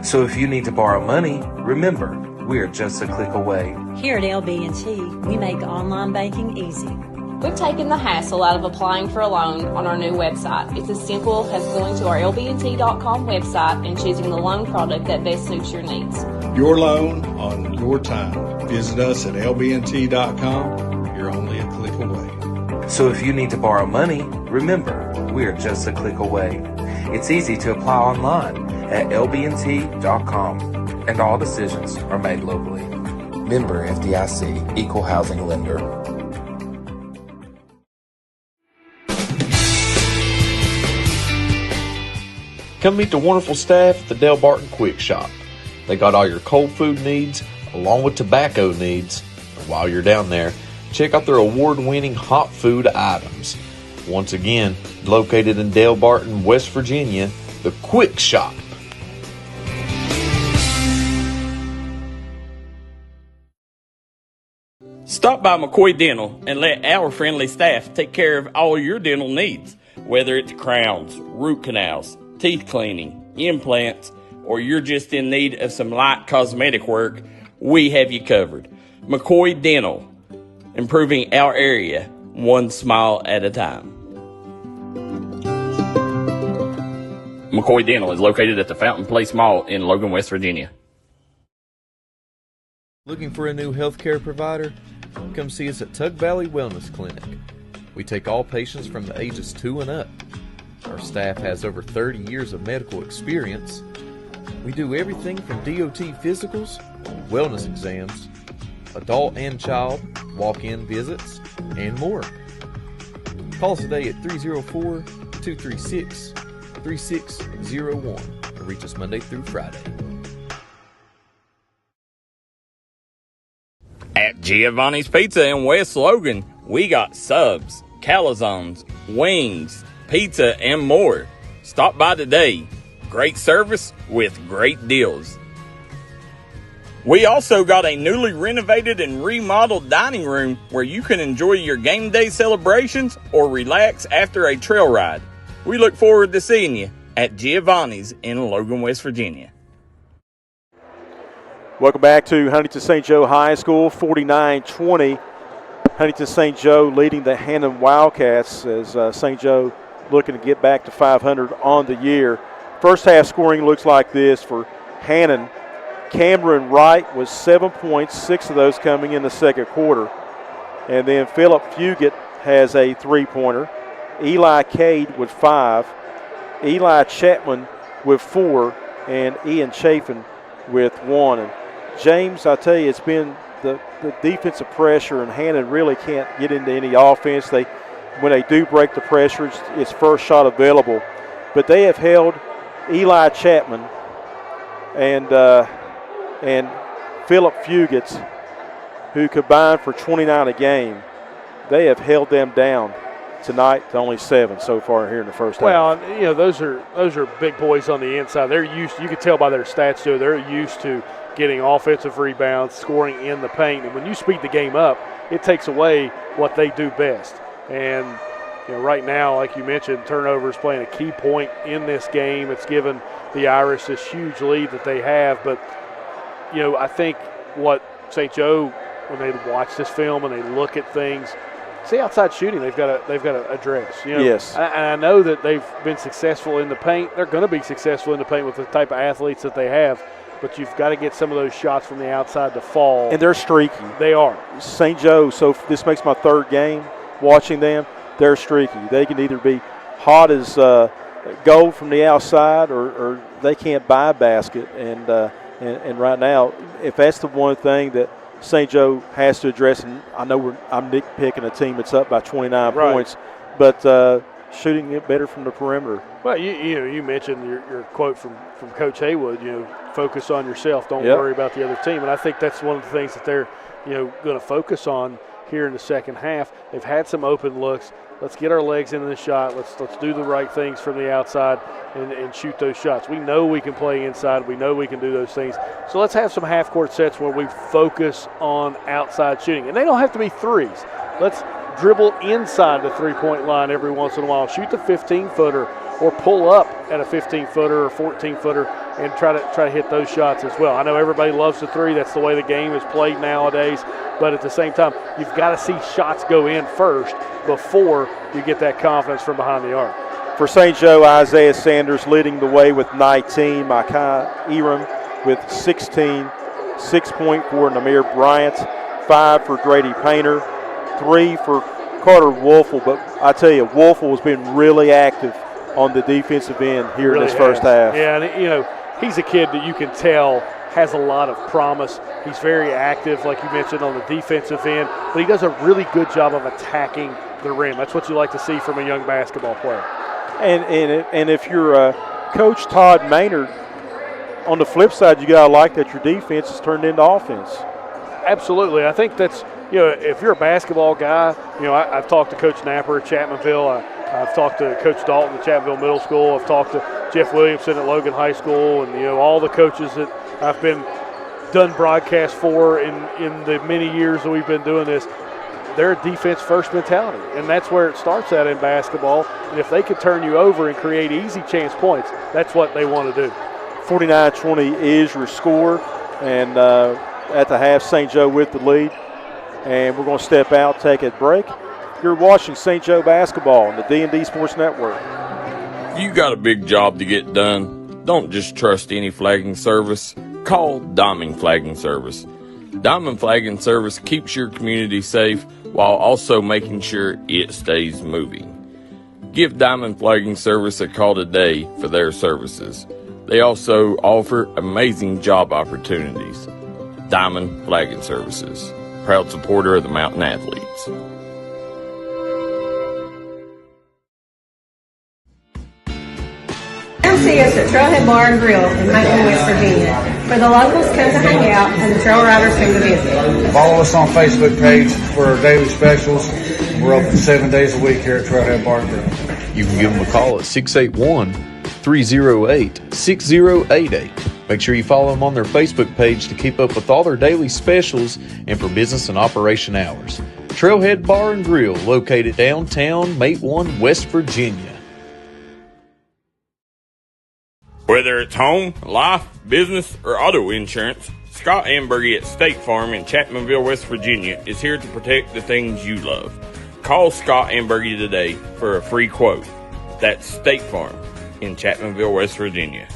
So if you need to borrow money, remember, we are just a click away. Here at LB&T, we make online banking easy. We've taken the hassle out of applying for a loan on our new website. It's as simple as going to our lbnt.com website and choosing the loan product that best suits your needs. Your loan on your time. Visit us at lbnt.com. You're only a click away. So if you need to borrow money, remember, we are just a click away. It's easy to apply online at lbnt.com, and all decisions are made locally. Member FDIC, Equal Housing Lender. Come meet the wonderful staff at the Del Barton Quick Shop. They got all your cold food needs along with tobacco needs. And while you're down there, check out their award-winning hot food items. Once again, located in Del Barton, West Virginia, the Quick Shop. Stop by McCoy Dental and let our friendly staff take care of all your dental needs, whether it's crowns, root canals, teeth cleaning, implants, or you're just in need of some light cosmetic work. We have you covered. McCoy Dental, improving our area one smile at a time. McCoy Dental is located at the Fountain Place Mall in Logan, West Virginia. Looking for a new healthcare provider? Come see us at Tug Valley Wellness Clinic. We take all patients from the ages 2 and up. Our staff has over 30 years of medical experience. We do everything from DOT physicals, wellness exams, adult and child, walk-in visits, and more. Call us today at 304-236-3601 or reach us Monday through Friday. At Giovanni's Pizza in West Logan, we got subs, calzones, wings, pizza, and more. Stop by today. Great service with great deals. We also got a newly renovated and remodeled dining room where you can enjoy your game day celebrations or relax after a trail ride. We look forward to seeing you at Giovanni's in Logan, West Virginia. Welcome back to Huntington St. Joe High School, 49-20. Huntington St. Joe leading the Hannan Wildcats as St. Joe looking to get back to 500 on the year. First half scoring looks like this for Hannan. Cameron Wright was 7 points, 6 of those coming in the second quarter. And then Philip Fugit has a three-pointer. Eli Cade with 5. Eli Chapman with 4. And Ian Chafin with 1. And James, I tell you, it's been the defensive pressure, and Hannan really can't get into any offense. When they do break the pressure, it's first shot available. But they have held Eli Chapman and Philip Fugits, who combined for 29 a game. They have held them down tonight to only 7 so far here in the first half. Well, you know, those are big boys on the inside. They're used. You can tell by their stats too. They're used to getting offensive rebounds, scoring in the paint. And when you speed the game up, it takes away what they do best. And you know, right now, like you mentioned, turnovers playing a key point in this game. It's given the Irish this huge lead that they have. But you know, I think what St. Joe, when they watch this film and they look at things, see outside shooting they've got to address. You know, yes. I know that they've been successful in the paint. They're going to be successful in the paint with the type of athletes that they have. But you've got to get some of those shots from the outside to fall. And they're streaky. They are. St. Joe, so this makes my third game watching them. They're streaky. They can either be hot as gold from the outside or they can't buy a basket. And right now, if that's the one thing that St. Joe has to address, and I know I'm nitpicking a team that's up by 29 points, but shooting it better from the perimeter. Well, you mentioned your quote from Coach Haywood, you know, focus on yourself, don't worry about the other team. And I think that's one of the things that they're, you know, going to focus on here in the second half. They've had some open looks. Let's get our legs into the shot. Let's do the right things from the outside and shoot those shots. We know we can play inside. We know we can do those things. So let's have some half-court sets where we focus on outside shooting. And they don't have to be threes. Let's dribble inside the three-point line every once in a while. Shoot the 15-footer or pull up at a 15-footer or 14-footer and try to hit those shots as well. I know everybody loves the three. That's the way the game is played nowadays. But at the same time, you've got to see shots go in first before you get that confidence from behind the arc. For St. Joe, Isaiah Sanders leading the way with 19. Micah Eram with 16. 6 point for Namir Bryant. 5 for Grady Painter. 3 for Carter Wolfel. But I tell you, Wolfel has been really active on the defensive end here in this first half. Yeah, and you know, he's a kid that you can tell has a lot of promise. He's very active, like you mentioned, on the defensive end, but he does a really good job of attacking the rim. That's what you like to see from a young basketball player. And if you're Coach Todd Maynard, on the flip side, you got to like that your defense is turned into offense. Absolutely. I think that's, you know, if you're a basketball guy, you know, I've talked to Coach Napper at Chapmanville. I've talked to Coach Dalton at Chapmanville Middle School. I've talked to Jeff Williamson at Logan High School, and, you know, all the coaches that I've done broadcast for in the many years that we've been doing this. They're a defense-first mentality, and that's where it starts at in basketball. And if they can turn you over and create easy chance points, that's what they want to do. 49-20 is your score, and at the half, St. Joe with the lead. And we're going to step out, take a break. You're watching St. Joe basketball on the D&D Sports Network. You got a big job to get done. Don't just trust any flagging service. Call Diamond Flagging Service. Diamond Flagging Service keeps your community safe while also making sure it stays moving. Give Diamond Flagging Service a call today for their services. They also offer amazing job opportunities. Diamond Flagging Services, proud supporter of the Mountain Athletes. Come see us at Trailhead Bar and Grill in Huntington, West Virginia, where the locals come to hang out and the trail riders come to visit. Follow us on Facebook page for our daily specials. We're open 7 days a week here at Trailhead Bar and Grill. You can give them a call at 681-308-6088. Make sure you follow them on their Facebook page to keep up with all their daily specials and for business and operation hours. Trailhead Bar and Grill, located downtown Matewan, West Virginia. Whether it's home, life, business, or auto insurance, Scott Ambergy at State Farm in Chapmanville, West Virginia is here to protect the things you love. Call Scott Ambergy today for a free quote. That's State Farm in Chapmanville, West Virginia.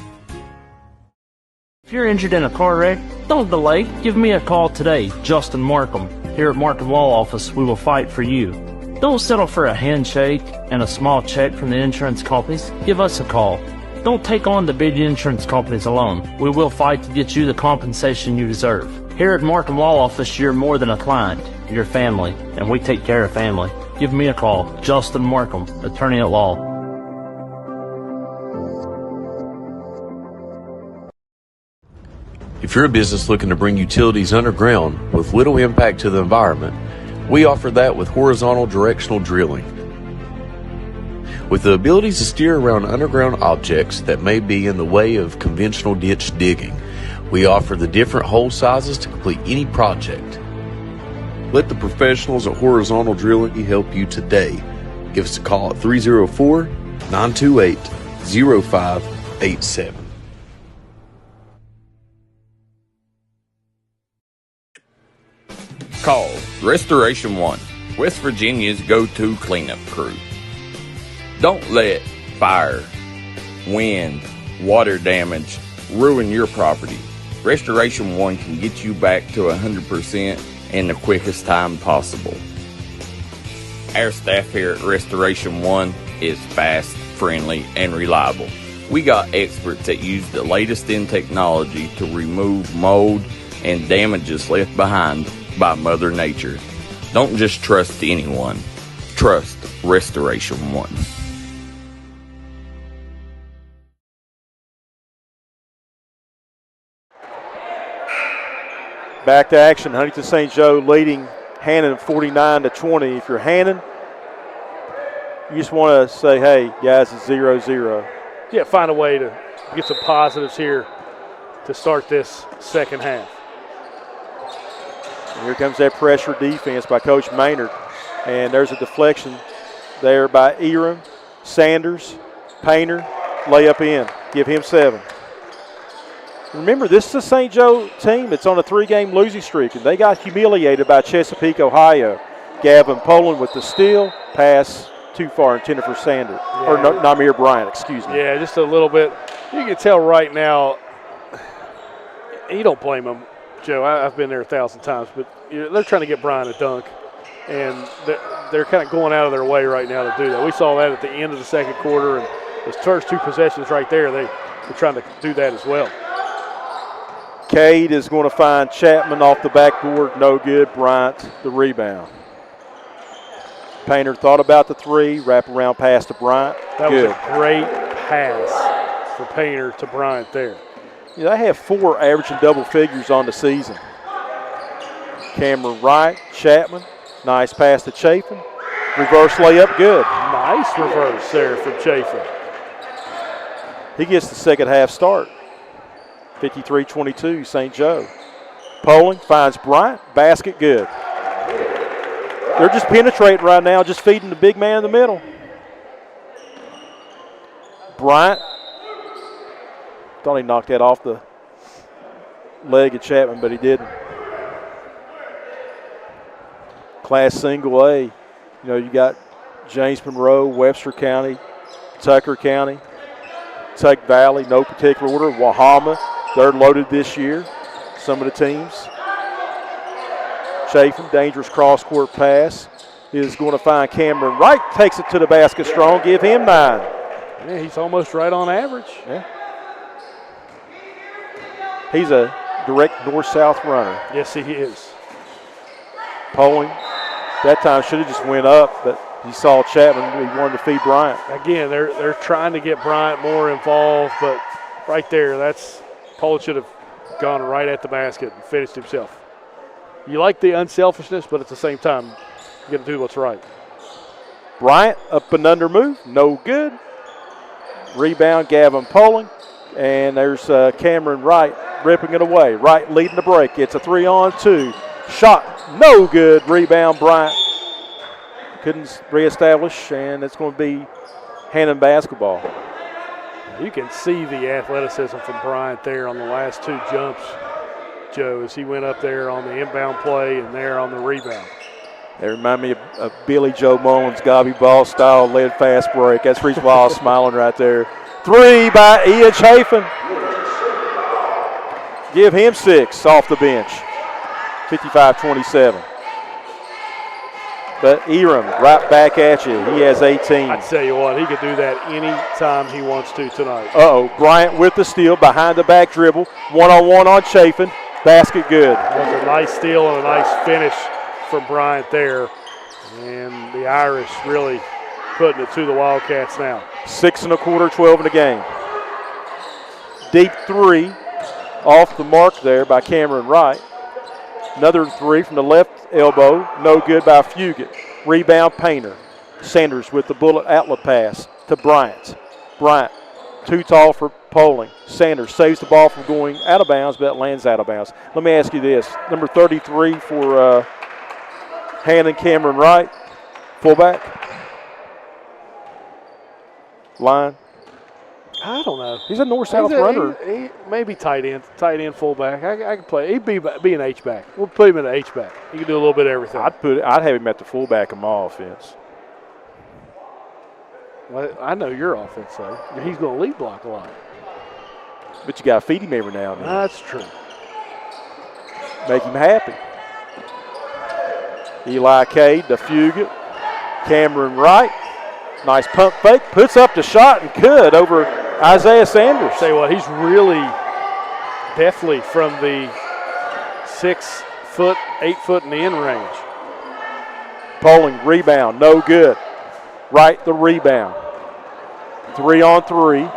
If you're injured in a car wreck, don't delay. Give me a call today, Justin Markham. Here at Markham Law Office, we will fight for you. Don't settle for a handshake and a small check from the insurance companies. Give us a call. Don't take on the big insurance companies alone. We will fight to get you the compensation you deserve. Here at Markham Law Office, you're more than a client. You're family, and we take care of family. Give me a call, Justin Markham, attorney at law. If you're a business looking to bring utilities underground with little impact to the environment, we offer that with horizontal directional drilling. With the ability to steer around underground objects that may be in the way of conventional ditch digging, we offer the different hole sizes to complete any project. Let the professionals at Horizontal Drilling help you today. Give us a call at 304-928-0587. Call Restoration One, West Virginia's go-to cleanup crew. Don't let fire, wind, water damage ruin your property. Restoration One can get you back to 100% in the quickest time possible. Our staff here at Restoration One is fast, friendly, and reliable. We got experts that use the latest in technology to remove mold and damages left behind by Mother Nature. Don't just trust anyone. Trust Restoration One. Back to action. Huntington St. Joe leading Hannan 49-20. If you're Hannan, you just want to say, hey, guys, it's 0-0. Yeah, find a way to get some positives here to start this second half. And here comes that pressure defense by Coach Maynard. And there's a deflection there by Eram, Sanders, Painter, layup in. Give him 7. Remember, this is a St. Joe team that's on a 3-game losing streak, and they got humiliated by Chesapeake, Ohio. Gavin Poland with the steal, pass too far intended for Sanders, or Namir Bryant, excuse me. Yeah, just a little bit. You can tell right now, you don't blame them, Joe. I've been there 1,000 times, but they're trying to get Bryant a dunk, and they're kind of going out of their way right now to do that. We saw that at the end of the second quarter, and those first 2 possessions right there, they're trying to do that as well. Cade is going to find Chapman off the backboard. No good. Bryant the rebound. Painter thought about the 3. Wrap around pass to Bryant. That good. was a great pass for Painter to Bryant there. Yeah, they have 4 averaging double figures on the season. Cameron Wright, Chapman. Nice pass to Chafin. Reverse layup, good. Nice reverse there from Chafin. He gets the second half start. 53-22, St. Joe. Poling finds Bryant, basket good. They're just penetrating right now, just feeding the big man in the middle. Bryant, thought he knocked that off the leg of Chapman, but he didn't. Class single A, you got James Monroe, Webster County, Tucker County, Tuck Valley, no particular order, Wahama. They're loaded this year, some of the teams. Chafin, dangerous cross-court pass, is going to find Cameron Wright, takes it to the basket strong, give him 9. Yeah, he's almost right on average. Yeah. He's a direct north-south runner. Yes, he is. Poling, that time should have just went up, but he saw Chapman. He wanted to feed Bryant. Again, they're trying to get Bryant more involved, but right there, Poland should have gone right at the basket and finished himself. You like the unselfishness, but at the same time, you got to do what's right. Bryant, up and under move, no good. Rebound, Gavin Poling. And there's Cameron Wright ripping it away. Wright leading the break. It's a 3-on-2. Shot, no good. Rebound, Bryant. Couldn't reestablish, and it's going to be Hannan basketball. You can see the athleticism from Bryant there on the last 2 jumps, Joe, as he went up there on the inbound play and there on the rebound. They remind me of Billy Joe Mullins, Gobby Ball style lead fast break. That's the reason why I was smiling right there. 3 by Ian Chafin. Give him 6 off the bench. 55-27. But Eram right back at you. He has 18. I tell you what, he could do that any time he wants to tonight. Bryant with the steal, behind the back dribble. 1-on-1 on Chafin. Basket good. That was a nice steal and a nice finish from Bryant there. And the Irish really putting it to the Wildcats now. 6 1/4, 12 in the game. Deep 3 off the mark there by Cameron Wright. Another 3 from the left elbow, no good by Fugit. Rebound, Painter. Sanders with the bullet outlet pass to Bryant. Bryant, too tall for Poling. Sanders saves the ball from going out of bounds, but it lands out of bounds. Let me ask you this. Number 33 for Hannan, Cameron Wright, fullback. Line. I don't know. He's a north-south runner. He maybe tight end, fullback. I can play. He'd be an H-back. We'll put him in an H-back. He can do a little bit of everything. I'd have him at the fullback of my offense. Well, I know your offense, though. He's going to lead block a lot. But you got to feed him every now and then. That's true. Make him happy. Eli Cade to Fugit. Cameron Wright. Nice pump fake. Puts up the shot and good over Isaiah Sanders. Tell you what, he's really deftly from the 6 foot, 8 foot in the end range. Poling, rebound, no good. Wright the rebound. 3-on-3.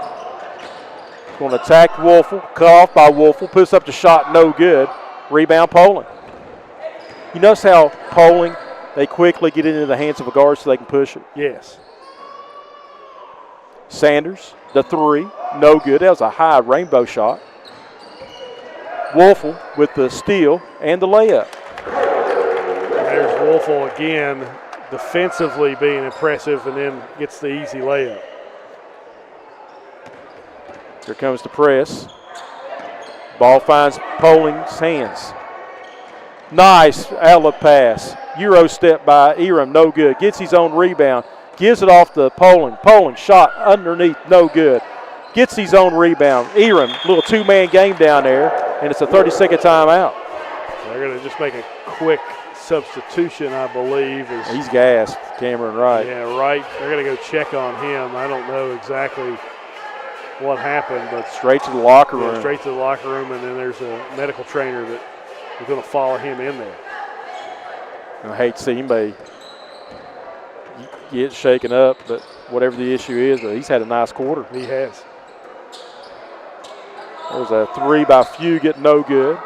Going to attack Wolfel. Cut off by Wolfel. Puts up the shot, no good. Rebound, Poling. You notice how Poling, they quickly get into the hands of a guard so they can push it? Yes. Sanders, the 3, no good. That was a high rainbow shot. Wolfel with the steal and the layup. There's Wolfel again, defensively being impressive, and then gets the easy layup. Here comes the press. Ball finds Poling's hands. Nice outlet pass. Euro step by Eram, no good. Gets his own rebound. Gives it off to Poling. Poling shot underneath, no good. Gets his own rebound. Eram, little 2-man game down there, and it's a 30-second timeout. They're going to just make a quick substitution, I believe. He's gassed, Cameron Wright. Yeah, Wright. They're going to go check on him. I don't know exactly what happened, but straight to the locker room. Straight to the locker room, and then there's a medical trainer that is going to follow him in there. I hate to see anybody get shaken up, but whatever the issue is, but he's had a nice quarter. He has. There's a 3 by Fugit, no good.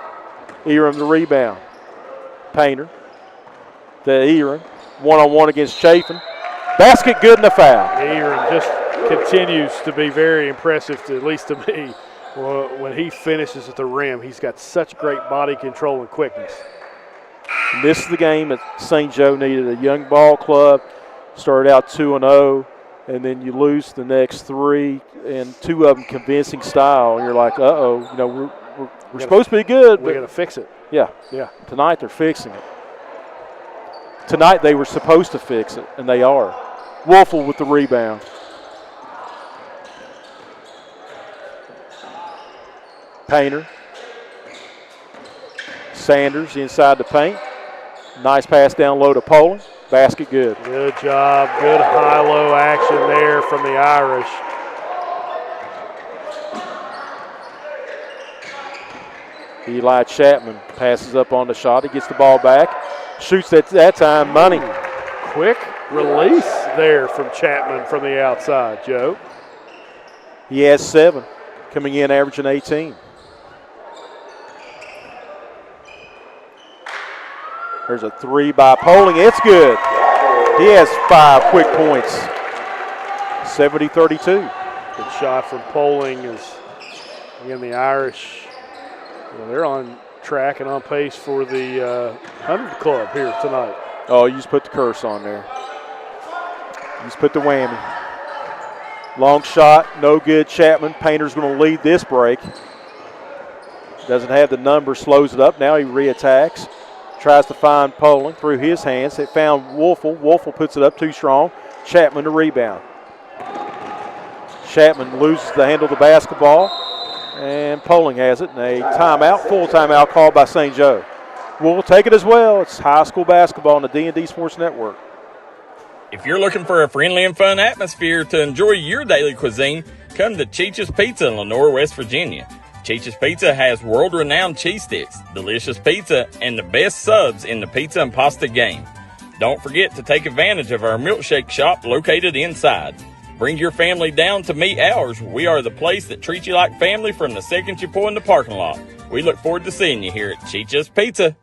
Eram the rebound. Painter to Eram. 1-on-1 against Chafin. Basket good and a foul. Eram just continues to be very impressive, at least to me. When he finishes at the rim, he's got such great body control and quickness. And this is the game that St. Joe needed. A young ball club. Started out 2-0, and then you lose the next 3, and 2 of them convincing style. And you're like, uh-oh, you know, we're supposed to be good. We're going to fix it. Yeah. Yeah. Tonight they're fixing it. Tonight they were supposed to fix it, and they are. Wolfel with the rebound. Painter. Sanders inside the paint. Nice pass down low to Poland. Basket good. Good job. Good high-low action there from the Irish. Eli Chapman passes up on the shot. He gets the ball back. Shoots at that time. Money. Quick release there from Chapman from the outside, Joe. He has 7. Coming in averaging 18. There's a 3 by Poling. It's good. He has 5 quick points. 70-32. Good shot from Poling. Again, the Irish, they're on track and on pace for the 100 Club here tonight. Oh, you just put the curse on there. You just put the whammy. Long shot, no good. Chapman. Painter's going to lead this break. Doesn't have the number, slows it up. Now he reattacks. Tries to find Poling through his hands. It found Wolfel. Wolfel puts it up too strong. Chapman to rebound. Chapman loses the handle of the basketball, and Poling has it. And a timeout, full timeout called by St. Joe. We'll take it as well. It's high school basketball on the D&D Sports Network. If you're looking for a friendly and fun atmosphere to enjoy your daily cuisine, come to Cheech's Pizza in Lenore, West Virginia. Cheech's Pizza has world-renowned cheese sticks, delicious pizza, and the best subs in the pizza and pasta game. Don't forget to take advantage of our milkshake shop located inside. Bring your family down to meet ours. We are the place that treats you like family from the second you pull in the parking lot. We look forward to seeing you here at Cheech's Pizza.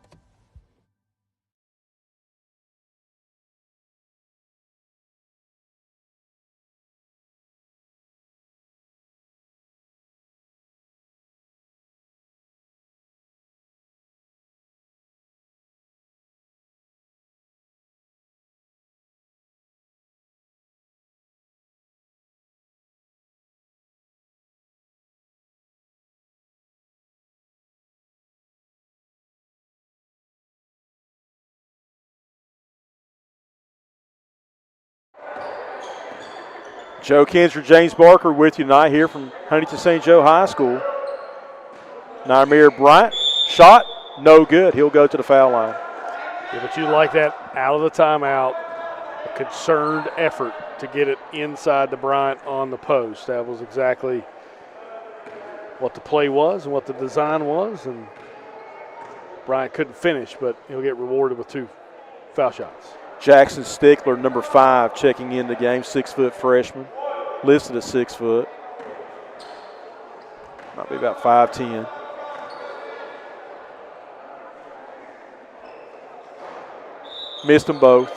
Joe Kinzer, James Barker with you tonight here from Huntington St. Joe High School. Naimir Bryant, shot, no good. He'll go to the foul line. Yeah, but you like that out of the timeout, a concerned effort to get it inside the Bryant on the post. That was exactly what the play was and what the design was, and Bryant couldn't finish, but he'll get rewarded with 2 foul shots. Jackson Stickler, number 5, checking in the game, 6-foot freshman, listed at 6 foot. Might be about 5'10". Missed them both.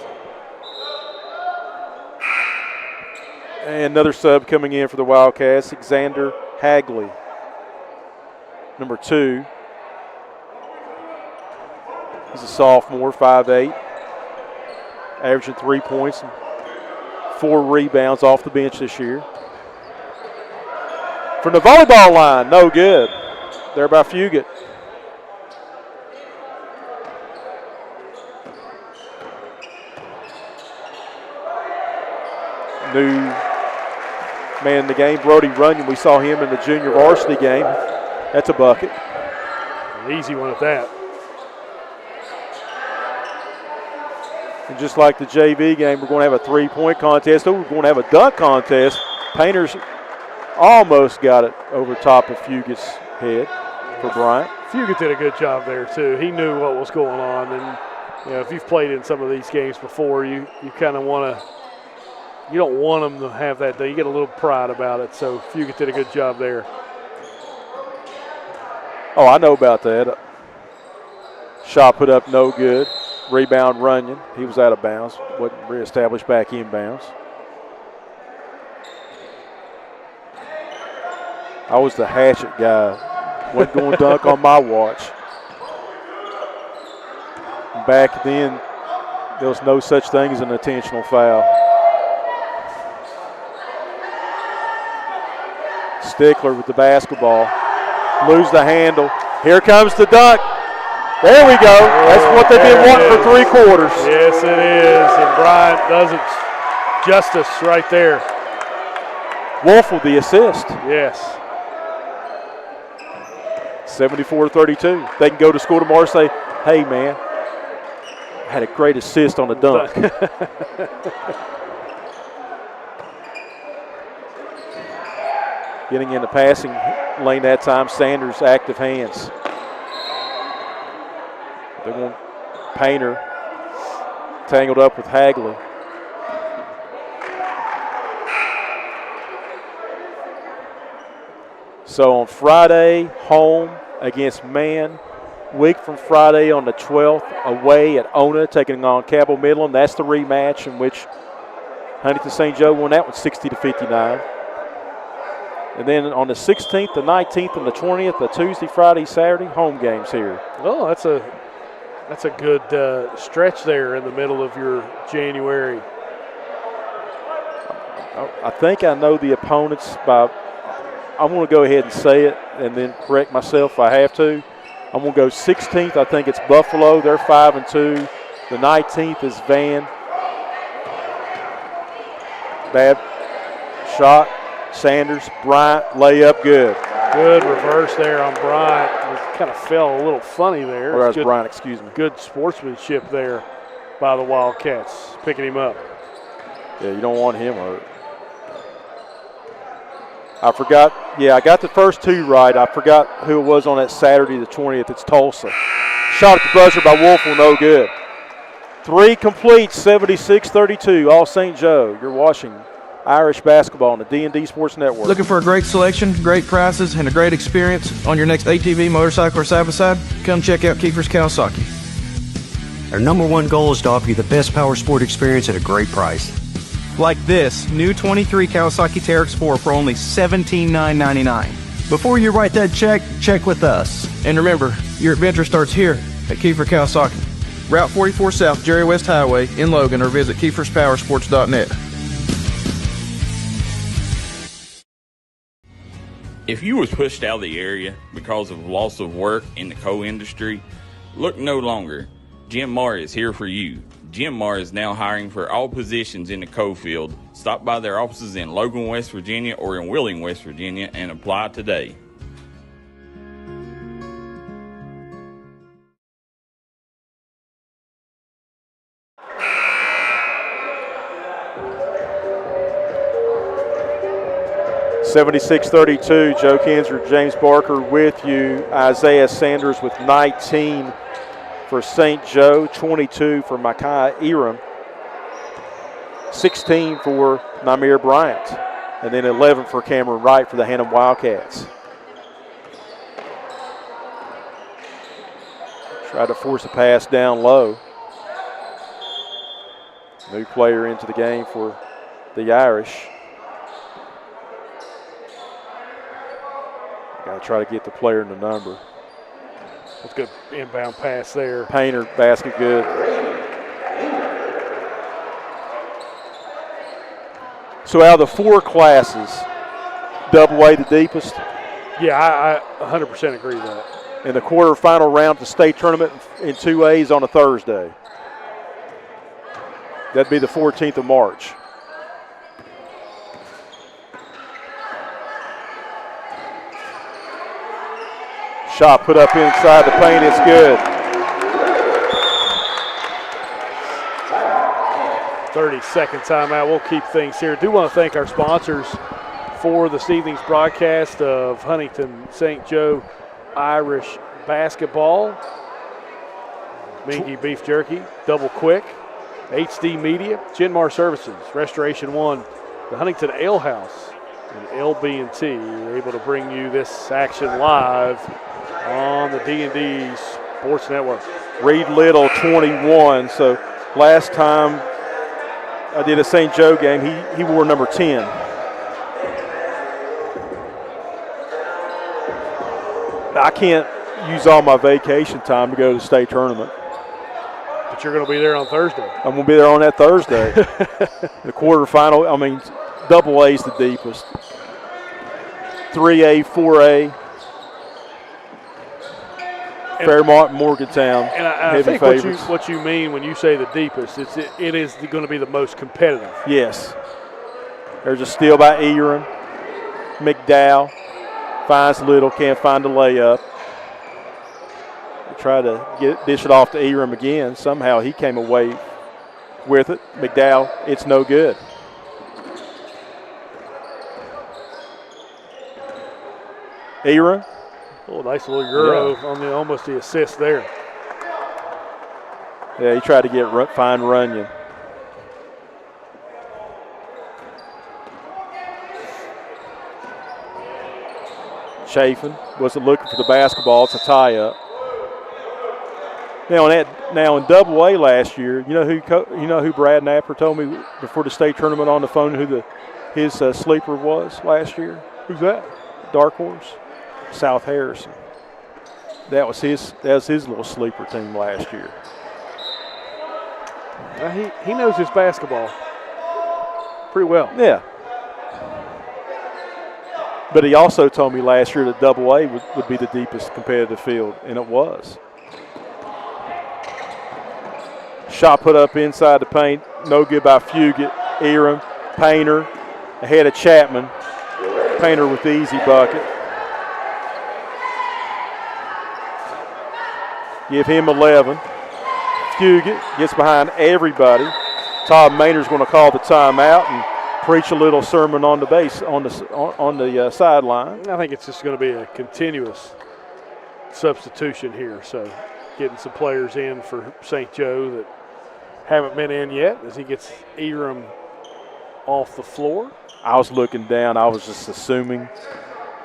And another sub coming in for the Wildcats, Xander Hagley, number 2. He's a sophomore, 5'8". Averaging 3 points and 4 rebounds off the bench this year. From the volleyball line, no good. There by Fugit. New man in the game, Brody Runyon. We saw him in the junior varsity game. That's a bucket. An easy one at that. And just like the JV game, we're going to have a 3-point contest. We're going to have a dunk contest. Painters almost got it over top of Fugit's head for Bryant. Fugit did a good job there, too. He knew what was going on. And, if you've played in some of these games before, you kind of want to – you don't want them to have that day. You get a little pride about it. So Fugit did a good job there. Oh, I know about that. Shot put up no good. Rebound Runyon. He was out of bounds. Wasn't reestablished back inbounds. I was the hatchet guy. Wasn't going to dunk on my watch. Back then, there was no such thing as an intentional foul. Stickler with the basketball. Lose the handle. Here comes the dunk. There we go. That's what they've been wanting for 3 quarters. Yes, it is. And Bryant does it justice right there. Wolfel the assist. Yes. 74-32. They can go to school tomorrow and say, hey, man, Had a great assist on the dunk. Getting in the passing lane that time, Sanders active hands. They want Painter tangled up with Hagley. So on Friday, home against Man. Week from Friday on the 12th, away at Ona, taking on Cabell Midland. That's the rematch in which Huntington St. Joe won that one 60-59. And then on the 16th, the 19th, and the 20th, the Tuesday, Friday, Saturday, home games here. Oh, that's a good stretch there in the middle of your January. I think I know the opponents by. I'm going to go ahead and say it and then correct myself if I have to. I'm going to go 16th. I think it's Buffalo. They're 5-2. The 19th is Van. Bad shot. Sanders, Bryant, layup, good. Good reverse there on Bryant. It kind of fell a little funny there. Or that was Bryant, excuse me. Good sportsmanship there by the Wildcats, picking him up. Yeah, you don't want him hurt. I forgot. Yeah, I got the first two right. I forgot who it was on that Saturday the 20th. It's Tulsa. Shot at the buzzer by Wolfel, no good. 3 complete, 76-32. All St. Joe. You're watching Irish basketball on the D&D Sports Network. Looking for a great selection, great prices, and a great experience on your next ATV, motorcycle, or side-by-side? Come check out Kiefer's Kawasaki. Our #1 goal is to offer you the best power sport experience at a great price. Like this new 23 Kawasaki Teryx 4 for only $17,999. Before you write that check, check with us. And remember, your adventure starts here at Kiefer Kawasaki. Route 44 South, Jerry West Highway in Logan, or visit KiefersPowersports.net. If you was pushed out of the area because of loss of work in the coal industry, look no longer. Jim Marr is here for you. Jim Marr is now hiring for all positions in the coal field. Stop by their offices in Logan, West Virginia or in Wheeling, West Virginia and apply today. (76-32). Joe Kinzer, James Barker with you. Isaiah Sanders with 19 for St. Joe, 22 for Micaiah Eram, 16 for Namir Bryant, and then 11 for Cameron Wright for the Hannan Wildcats. Tried to force a pass down low. New player into the game for the Irish. Got to try to get the player in the number. That's a good inbound pass there. Painter, basket good. So out of the 4 classes, double A the deepest? Yeah, I 100% agree with that. In the quarterfinal round of the state tournament in 2As on a Thursday. That'd be the 14th of March. Shot put up inside the paint, it's good. 30-second timeout. We'll keep things here. Do want to thank our sponsors for this evening's broadcast of Huntington St. Joe Irish basketball. Mingy Beef Jerky, Double Quick, HD Media, Genmar Services, Restoration One, the Huntington Ale House, and LB&T. We're able to bring you this action live on the D&D Sports Network. Reed Little, 21. So last time I did a St. Joe game, he wore number 10. I can't use all my vacation time to go to the state tournament. But you're going to be there on Thursday. I'm going to be there on that Thursday. The quarterfinal, I mean, double A is the deepest. 3A, 4A. Fairmont, Morgantown, and I think what you mean when you say the deepest, it is going to be the most competitive. Yes. There's a steal by Eram. McDowell finds Little, can't find the layup. tried to dish it off to Eram again. Somehow he came away with it. McDowell, it's no good. Eram. Oh, nice little euro on almost the assist there. Yeah, he tried to find Runyon. Chafin wasn't looking for the basketball. It's a tie-up. Now in Double A last year, you know who Brad Napper told me before the state tournament on the phone who his sleeper was last year. Who's that? Dark Horse, South Harrison. That was his little sleeper team last year. He knows his basketball pretty well. Yeah. But he also told me last year that Double A would be the deepest competitive field, and it was. Shot put up inside the paint, no good by Fugit. Eram, Painter, ahead of Chapman. Painter with the easy bucket. Give him 11. Fugit gets behind everybody. Todd Maynard's going to call the timeout and preach a little sermon on the base on the sideline. I think it's just going to be a continuous substitution here. So getting some players in for St. Joe that haven't been in yet as he gets Eram off the floor. I was looking down. I was just assuming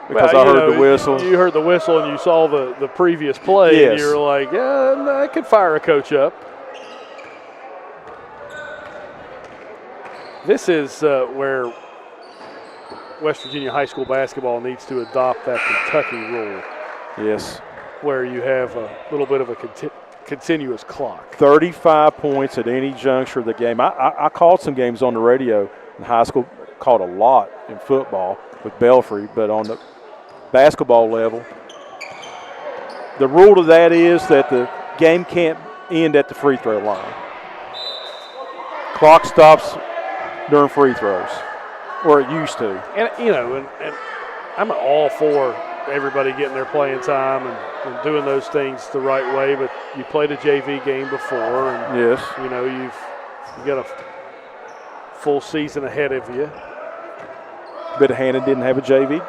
because I heard the whistle. You heard the whistle and you saw the previous play. Yes. And you were like, yeah, I could fire a coach up. This is where West Virginia high school basketball needs to adopt that Kentucky rule. Yes. Where you have a little bit of a continuous clock. 35 points at any juncture of the game. I called some games on the radio in high school, called a lot in football with Belfry, but on the basketball level, the rule to that is that the game can't end at the free throw line. Clock stops during free throws, or it used to. And, and I'm all for everybody getting their playing time and doing those things the right way, but you played a JV game before, and yes, you've got a full season ahead of you. But Hannan didn't have a JV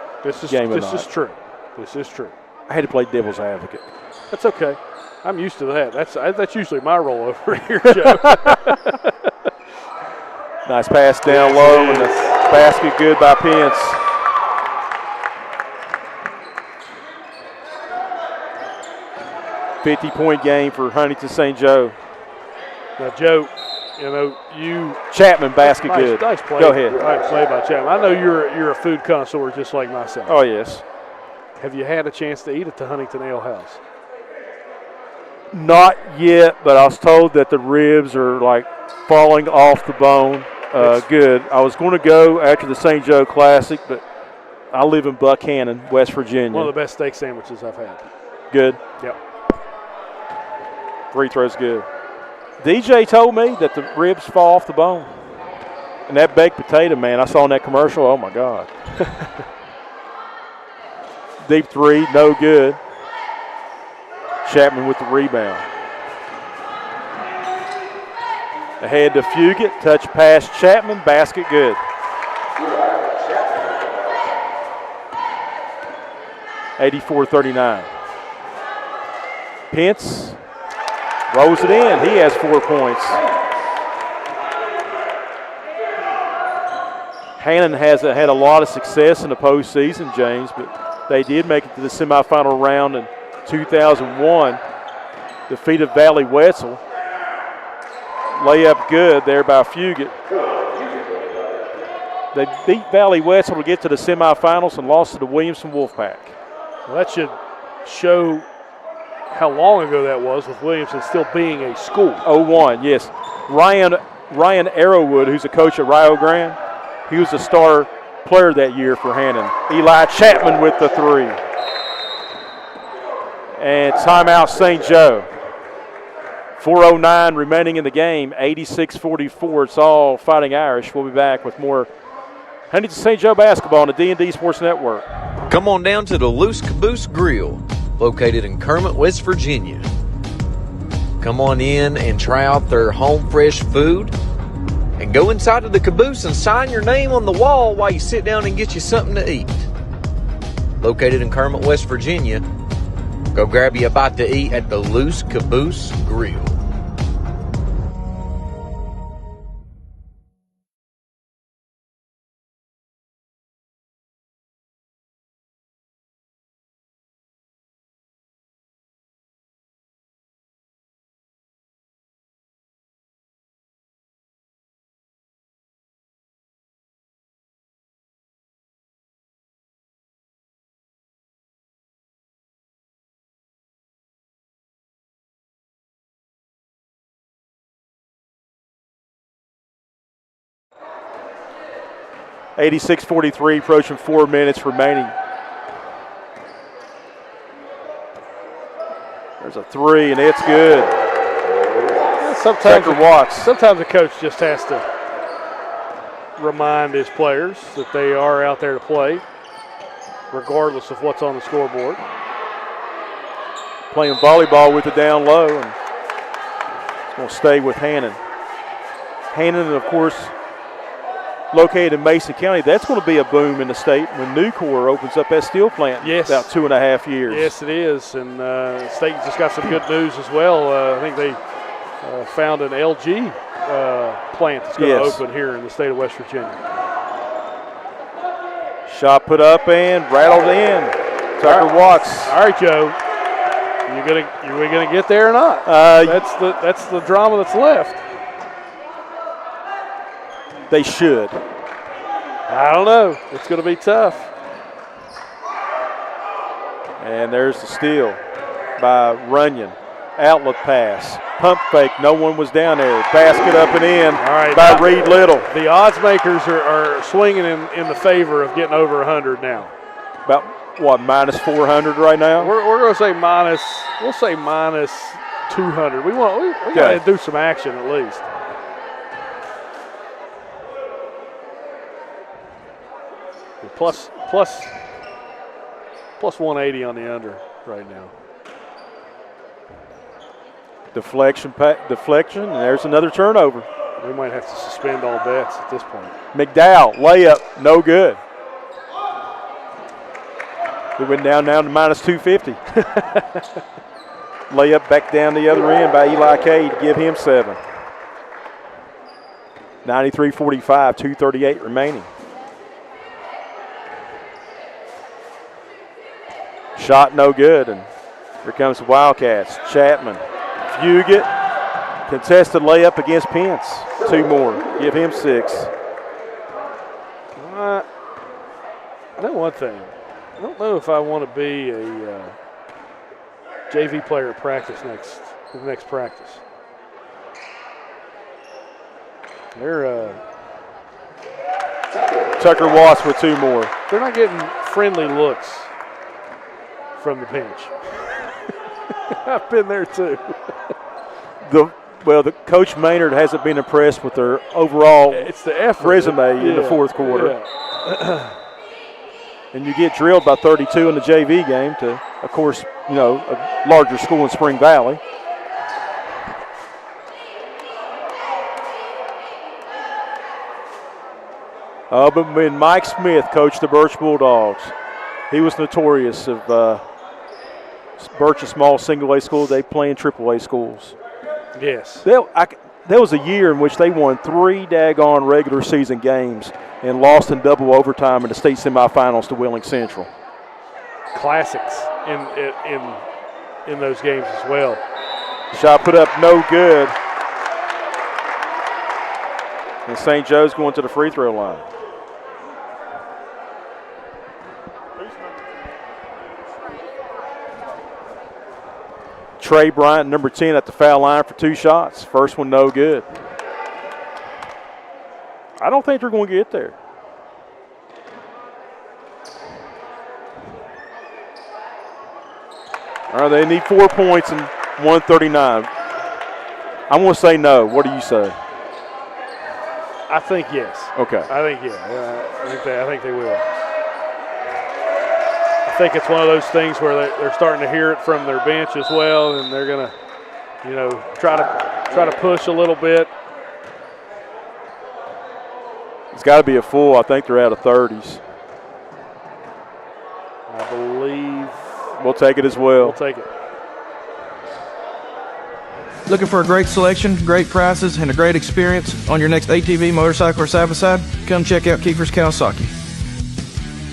game tonight. This is true. This is true. I had to play devil's advocate. That's okay. I'm used to that. That's usually my role over here, Joe. Nice pass down low, and the basket good by Pence. $50-point game for Huntington St. Joe. Now, Joe, Chapman, basket good. Nice play. Go ahead. Nice play by Chapman. I know you're a food connoisseur just like myself. Oh, yes. Have you had a chance to eat at the Huntington Ale House? Not yet, but I was told that the ribs are like falling off the bone. Good. I was going to go after the St. Joe Classic, but I live in Buckhannon, West Virginia. One of the best steak sandwiches I've had. Good. Yep. Free throw's good. DJ told me that the ribs fall off the bone. And that baked potato, man, I saw in that commercial, oh, my God. Deep three, no good. Chapman with the rebound. Ahead to Fugit, touch pass Chapman, basket good. (84-39). Pence rolls it in. He has 4 points. Hannan has had a lot of success in the postseason, James, but they did make it to the semifinal round in 2001. Defeated Valley Wetzel. Layup good there by Fugit. They beat Valley Wetzel to get to the semifinals and lost to the Williamson Wolfpack. Well, that should show how long ago that was with Williamson still being a school. 01, yes. Ryan Arrowwood, who's a coach at Rio Grande, he was a star player that year for Hannan. Eli Chapman with the three. And timeout St. Joe. 4:09 remaining in the game, 86-44. It's all Fighting Irish. We'll be back with more Huntington St. Joe basketball on the D&D Sports Network. Come on down to the Loose Caboose Grill. located in Kermit, West Virginia. Come on in and try out their home fresh food, and go inside of the caboose and sign your name on the wall while you sit down and get you something to eat. Located in Kermit, West Virginia, go grab you a bite to eat at the Loose Caboose Grill. .86:43, approaching 4 minutes remaining. There's a three, and it's good. Sometimes the coach just has to remind his players that they are out there to play, regardless of what's on the scoreboard. Playing volleyball with the down low, and it's going to stay with Hannan. Hannan, of course, located in Mason County. That's going to be a boom in the state when Nucor opens up that steel plant in about 2.5 years. Yes, it is. And the state just got some good news as well. I think they found an LG plant that's going to open here in the state of West Virginia. Shot put up and rattled in. Tucker Watts. All right, Joe. Are we gonna get there or not? That's the drama that's left. They should. I don't know. It's going to be tough. And there's the steal by Runyon. Outlet pass. Pump fake. No one was down there. Basket up and in by Reed Little. The odds makers are swinging in the favor of getting over 100 now. About, what, minus 400 right now? We're going to say we'll say minus 200. We got to do some action at least. Plus 180 on the under right now. Deflection, and there's another turnover. We might have to suspend all bets at this point. McDowell, layup, no good. We went down now to minus 250. Layup back down the other end by Eli Cade to give him 7. 93-45, 2:38 remaining. Shot no good, and here comes the Wildcats. Chapman, Fugit, contested layup against Pence. 2 more, give him 6. I know one thing. I don't know if I want to be a JV player at practice next practice. They're Tucker Watts with 2 more. They're not getting friendly looks from the bench. I've been there too. The Coach Maynard hasn't been impressed with their overall resume in the fourth quarter. Yeah. And you get drilled by 32 in the JV game to, of course, a larger school in Spring Valley. But when Mike Smith coached the Birch Bulldogs, he was notorious of Birch, a small single-A school. They play in triple-A schools. Yes. There was a year in which they won 3 daggone regular season games and lost in double overtime in the state semifinals to Wheeling Central. Classics in those games as well. Shot put up no good. And St. Joe's going to the free throw line. Trey Bryant, number 10, at the foul line for 2 shots. First one, no good. I don't think they're going to get there. All right, they need 4 points and 139. I'm going to say no. What do you say? I think yes. Okay. I think, yeah. I think they will. I think it's one of those things where they're starting to hear it from their bench as well, and they're going to, try to push a little bit. It's got to be a full. I think they're out of 30s. I believe. We'll take it as well. We'll take it. Looking for a great selection, great prices, and a great experience on your next ATV, motorcycle, or side-by-side? Come check out Kiefer's Kawasaki.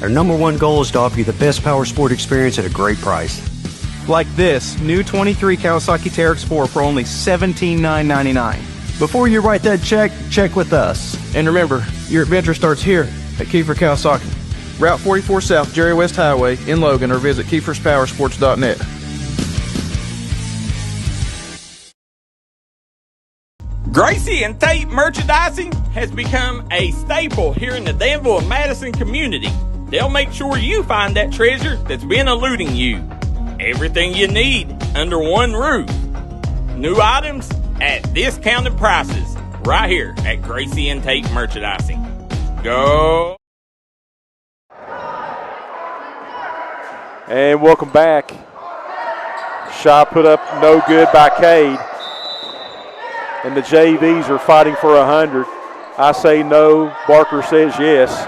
Our #1 goal is to offer you the best power sport experience at a great price. Like this new 23 Kawasaki Teryx Sport for only $17,999. Before you write that check, check with us. And remember, your adventure starts here at Kiefer Kawasaki. Route 44 South, Jerry West Highway in Logan, or visit KiefersPowersports.net. Gracie and Tate merchandising has become a staple here in the Danville and Madison community. They'll make sure you find that treasure that's been eluding you. Everything you need under one roof. New items at discounted prices right here at Gracie and Tate Merchandising. Go! And welcome back. Shot put up no good by Cade. And the JVs are fighting for 100. I say no. Barker says yes.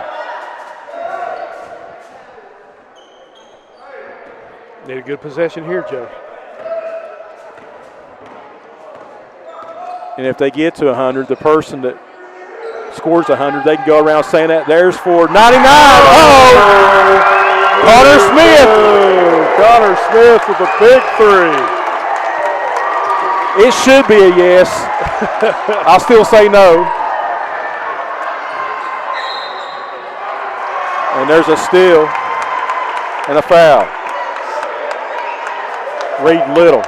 Need a good possession here, Joe. And if they get to 100, the person that scores 100, they can go around saying that. There's for 99. Oh! Connor Smith. Connor Smith with a big three. It should be a yes. I'll still say no. And there's a steal and a foul. Reed Little.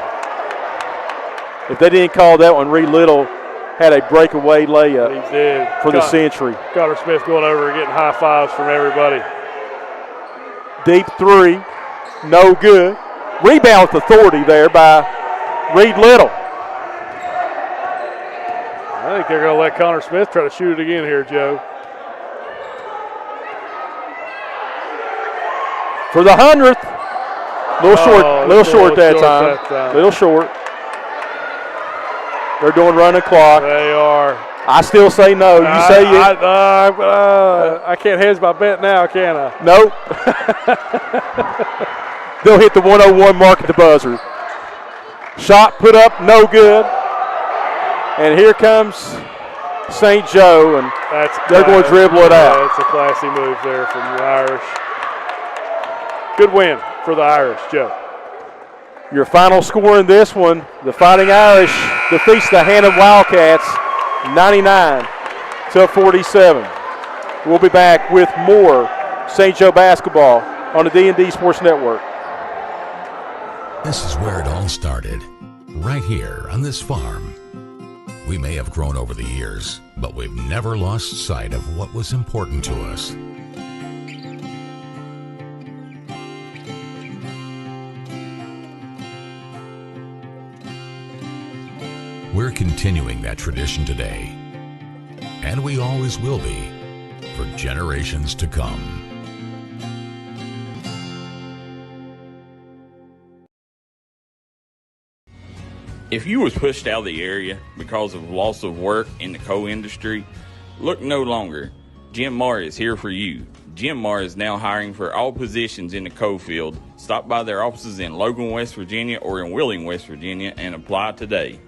If they didn't call that one, Reed Little had a breakaway layup. He did. For the century. Connor Smith going over and getting high fives from everybody. Deep three, no good. Rebound with authority there by Reed Little. I think they're going to let Connor Smith try to shoot it again here, Joe. For the 100th. Little short that time. Little short. They're doing running clock. They are. I still say no. You say yes. I can't hedge my bet now, can I? Nope. They'll hit the 101 mark at the buzzer. Shot put up, no good. And here comes St. Joe, and they're going to dribble it out. That's a classy move there from the Irish. Good win for the Irish, Joe. Your final score in this one, the Fighting Irish defeats the Hannan Wildcats 99-47. We'll be back with more St. Joe basketball on the D&D Sports Network. This is where it all started, right here on this farm. We may have grown over the years, but we've never lost sight of what was important to us. We're continuing that tradition today, and we always will be for generations to come. If you was pushed out of the area because of loss of work in the coal industry, look no longer. Jim Marr is here for you. Jim Marr is now hiring for all positions in the coal field. Stop by their offices in Logan, West Virginia or in Wheeling, West Virginia and apply today.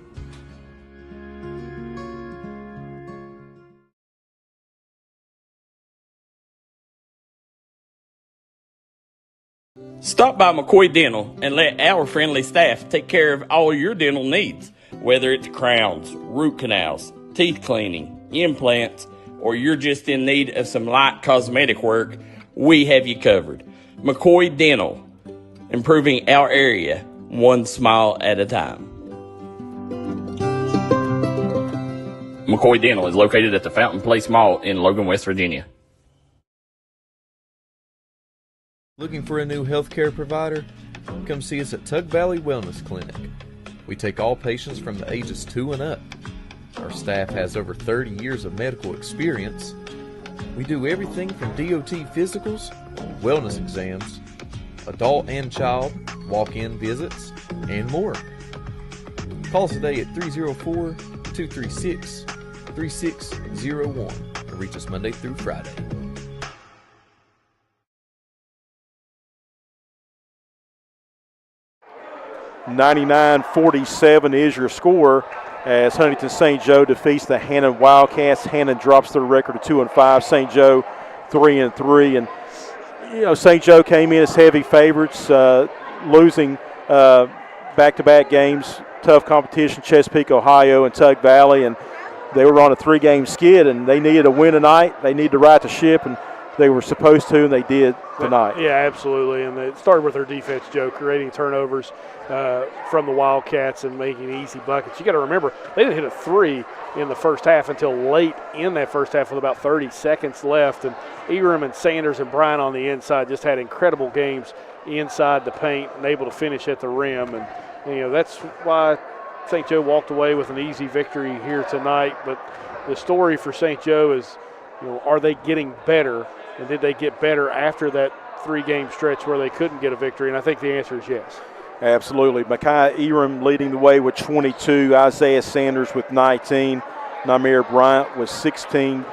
Stop by McCoy Dental and let our friendly staff take care of all your dental needs. Whether it's crowns, root canals, teeth cleaning, implants, or you're just in need of some light cosmetic work, we have you covered. McCoy Dental, improving our area one smile at a time. McCoy Dental is located at the Fountain Place Mall in Logan, West Virginia. Looking for a new healthcare provider? Come see us at Tug Valley Wellness Clinic. We take all patients from the ages 2 and up. Our staff has over 30 years of medical experience. We do everything from DOT physicals, wellness exams, adult and child, walk-in visits, and more. Call us today at 304-236-3601 or reach us Monday through Friday. $99-47 is your score as Huntington St. Joe defeats the Hannan Wildcats. Hannan drops their record to 2-5. St. Joe 3-3, and St. Joe came in as heavy favorites, losing back-to-back games, tough competition, Chesapeake, Ohio, and Tug Valley, and they were on a 3-game skid, and they needed a win tonight. They needed to right the ship, and they were supposed to, and they did tonight. Yeah, absolutely, and it started with their defense, Joe, creating turnovers from the Wildcats and making easy buckets. You got to remember, they didn't hit a 3 in the first half until late in that first half with about 30 seconds left, and Egram and Sanders and Bryan on the inside just had incredible games inside the paint and able to finish at the rim, and that's why St. Joe walked away with an easy victory here tonight. But the story for St. Joe is, are they getting better, and did they get better after that 3-game stretch where they couldn't get a victory? And I think the answer is yes. Absolutely. Micaiah Eram leading the way with 22, Isaiah Sanders with 19, Namir Bryant with 16,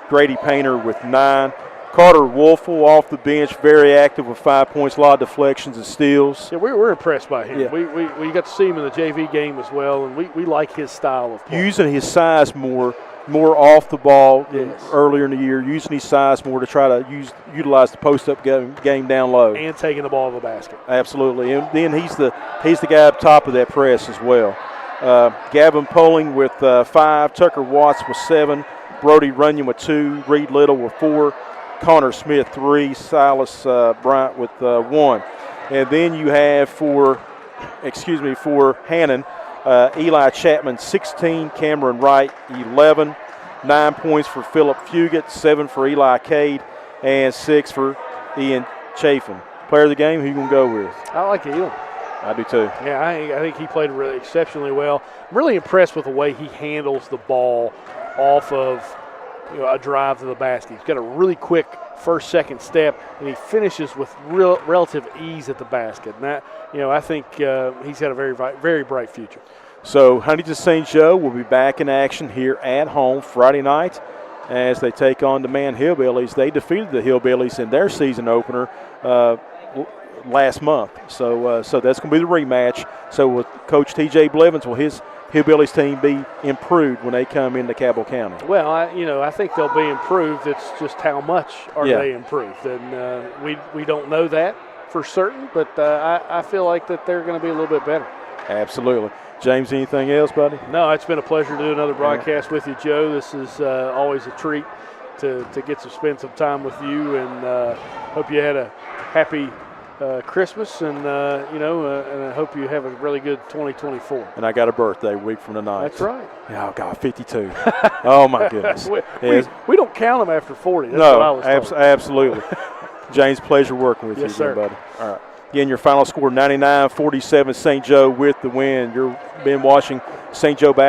Grady Painter with 9, Carter Wolfel off the bench, very active with 5 points, a lot of deflections and steals. Yeah, we're impressed by him. Yeah. We got to see him in the JV game as well, and we like his style of play. Using his size more off the ball than earlier in the year, using his size more to try to utilize the post-up game down low. And taking the ball to the basket. Absolutely. And then he's the guy up top of that press as well. Gavin Poling with 5, Tucker Watts with 7, Brody Runyon with 2, Reed Little with 4, Connor Smith 3, Silas Bryant with 1. And then you have for Hannan, Eli Chapman 16, Cameron Wright 11, 9 points for Philip Fugit, 7 for Eli Cade, and 6 for Ian Chafin. Player of the game, who you going to go with? I like Elam. I do too. Yeah, I think he played really exceptionally well. I'm really impressed with the way he handles the ball off of a drive to the basket. He's got a really quick first, second step, and he finishes with relative ease at the basket. And that, I think he's got a very, very bright future. So Huntington St. Joe will be back in action here at home Friday night as they take on the Man Hillbillies. They defeated the Hillbillies in their season opener last month. So that's going to be the rematch. So with Coach T.J. Blevins, will his Hillbillies team be improved when they come into Cabell County? Well, I think they'll be improved. It's just how much are they improved, and we don't know that for certain. But I feel like that they're going to be a little bit better. Absolutely. James, anything else, buddy? No, it's been a pleasure to do another broadcast with you, Joe. This is always a treat to get to spend some time with you, and hope you had a happy Christmas, and and I hope you have a really good 2024. And I got a birthday a week from tonight. That's right. Oh God, 52. Oh my goodness. we don't count them after 40. That's what I was told. Absolutely. James, pleasure working with you, sir. buddy. All right. Again, your final score 99-47. St. Joe with the win. You've been watching St. Joe basketball.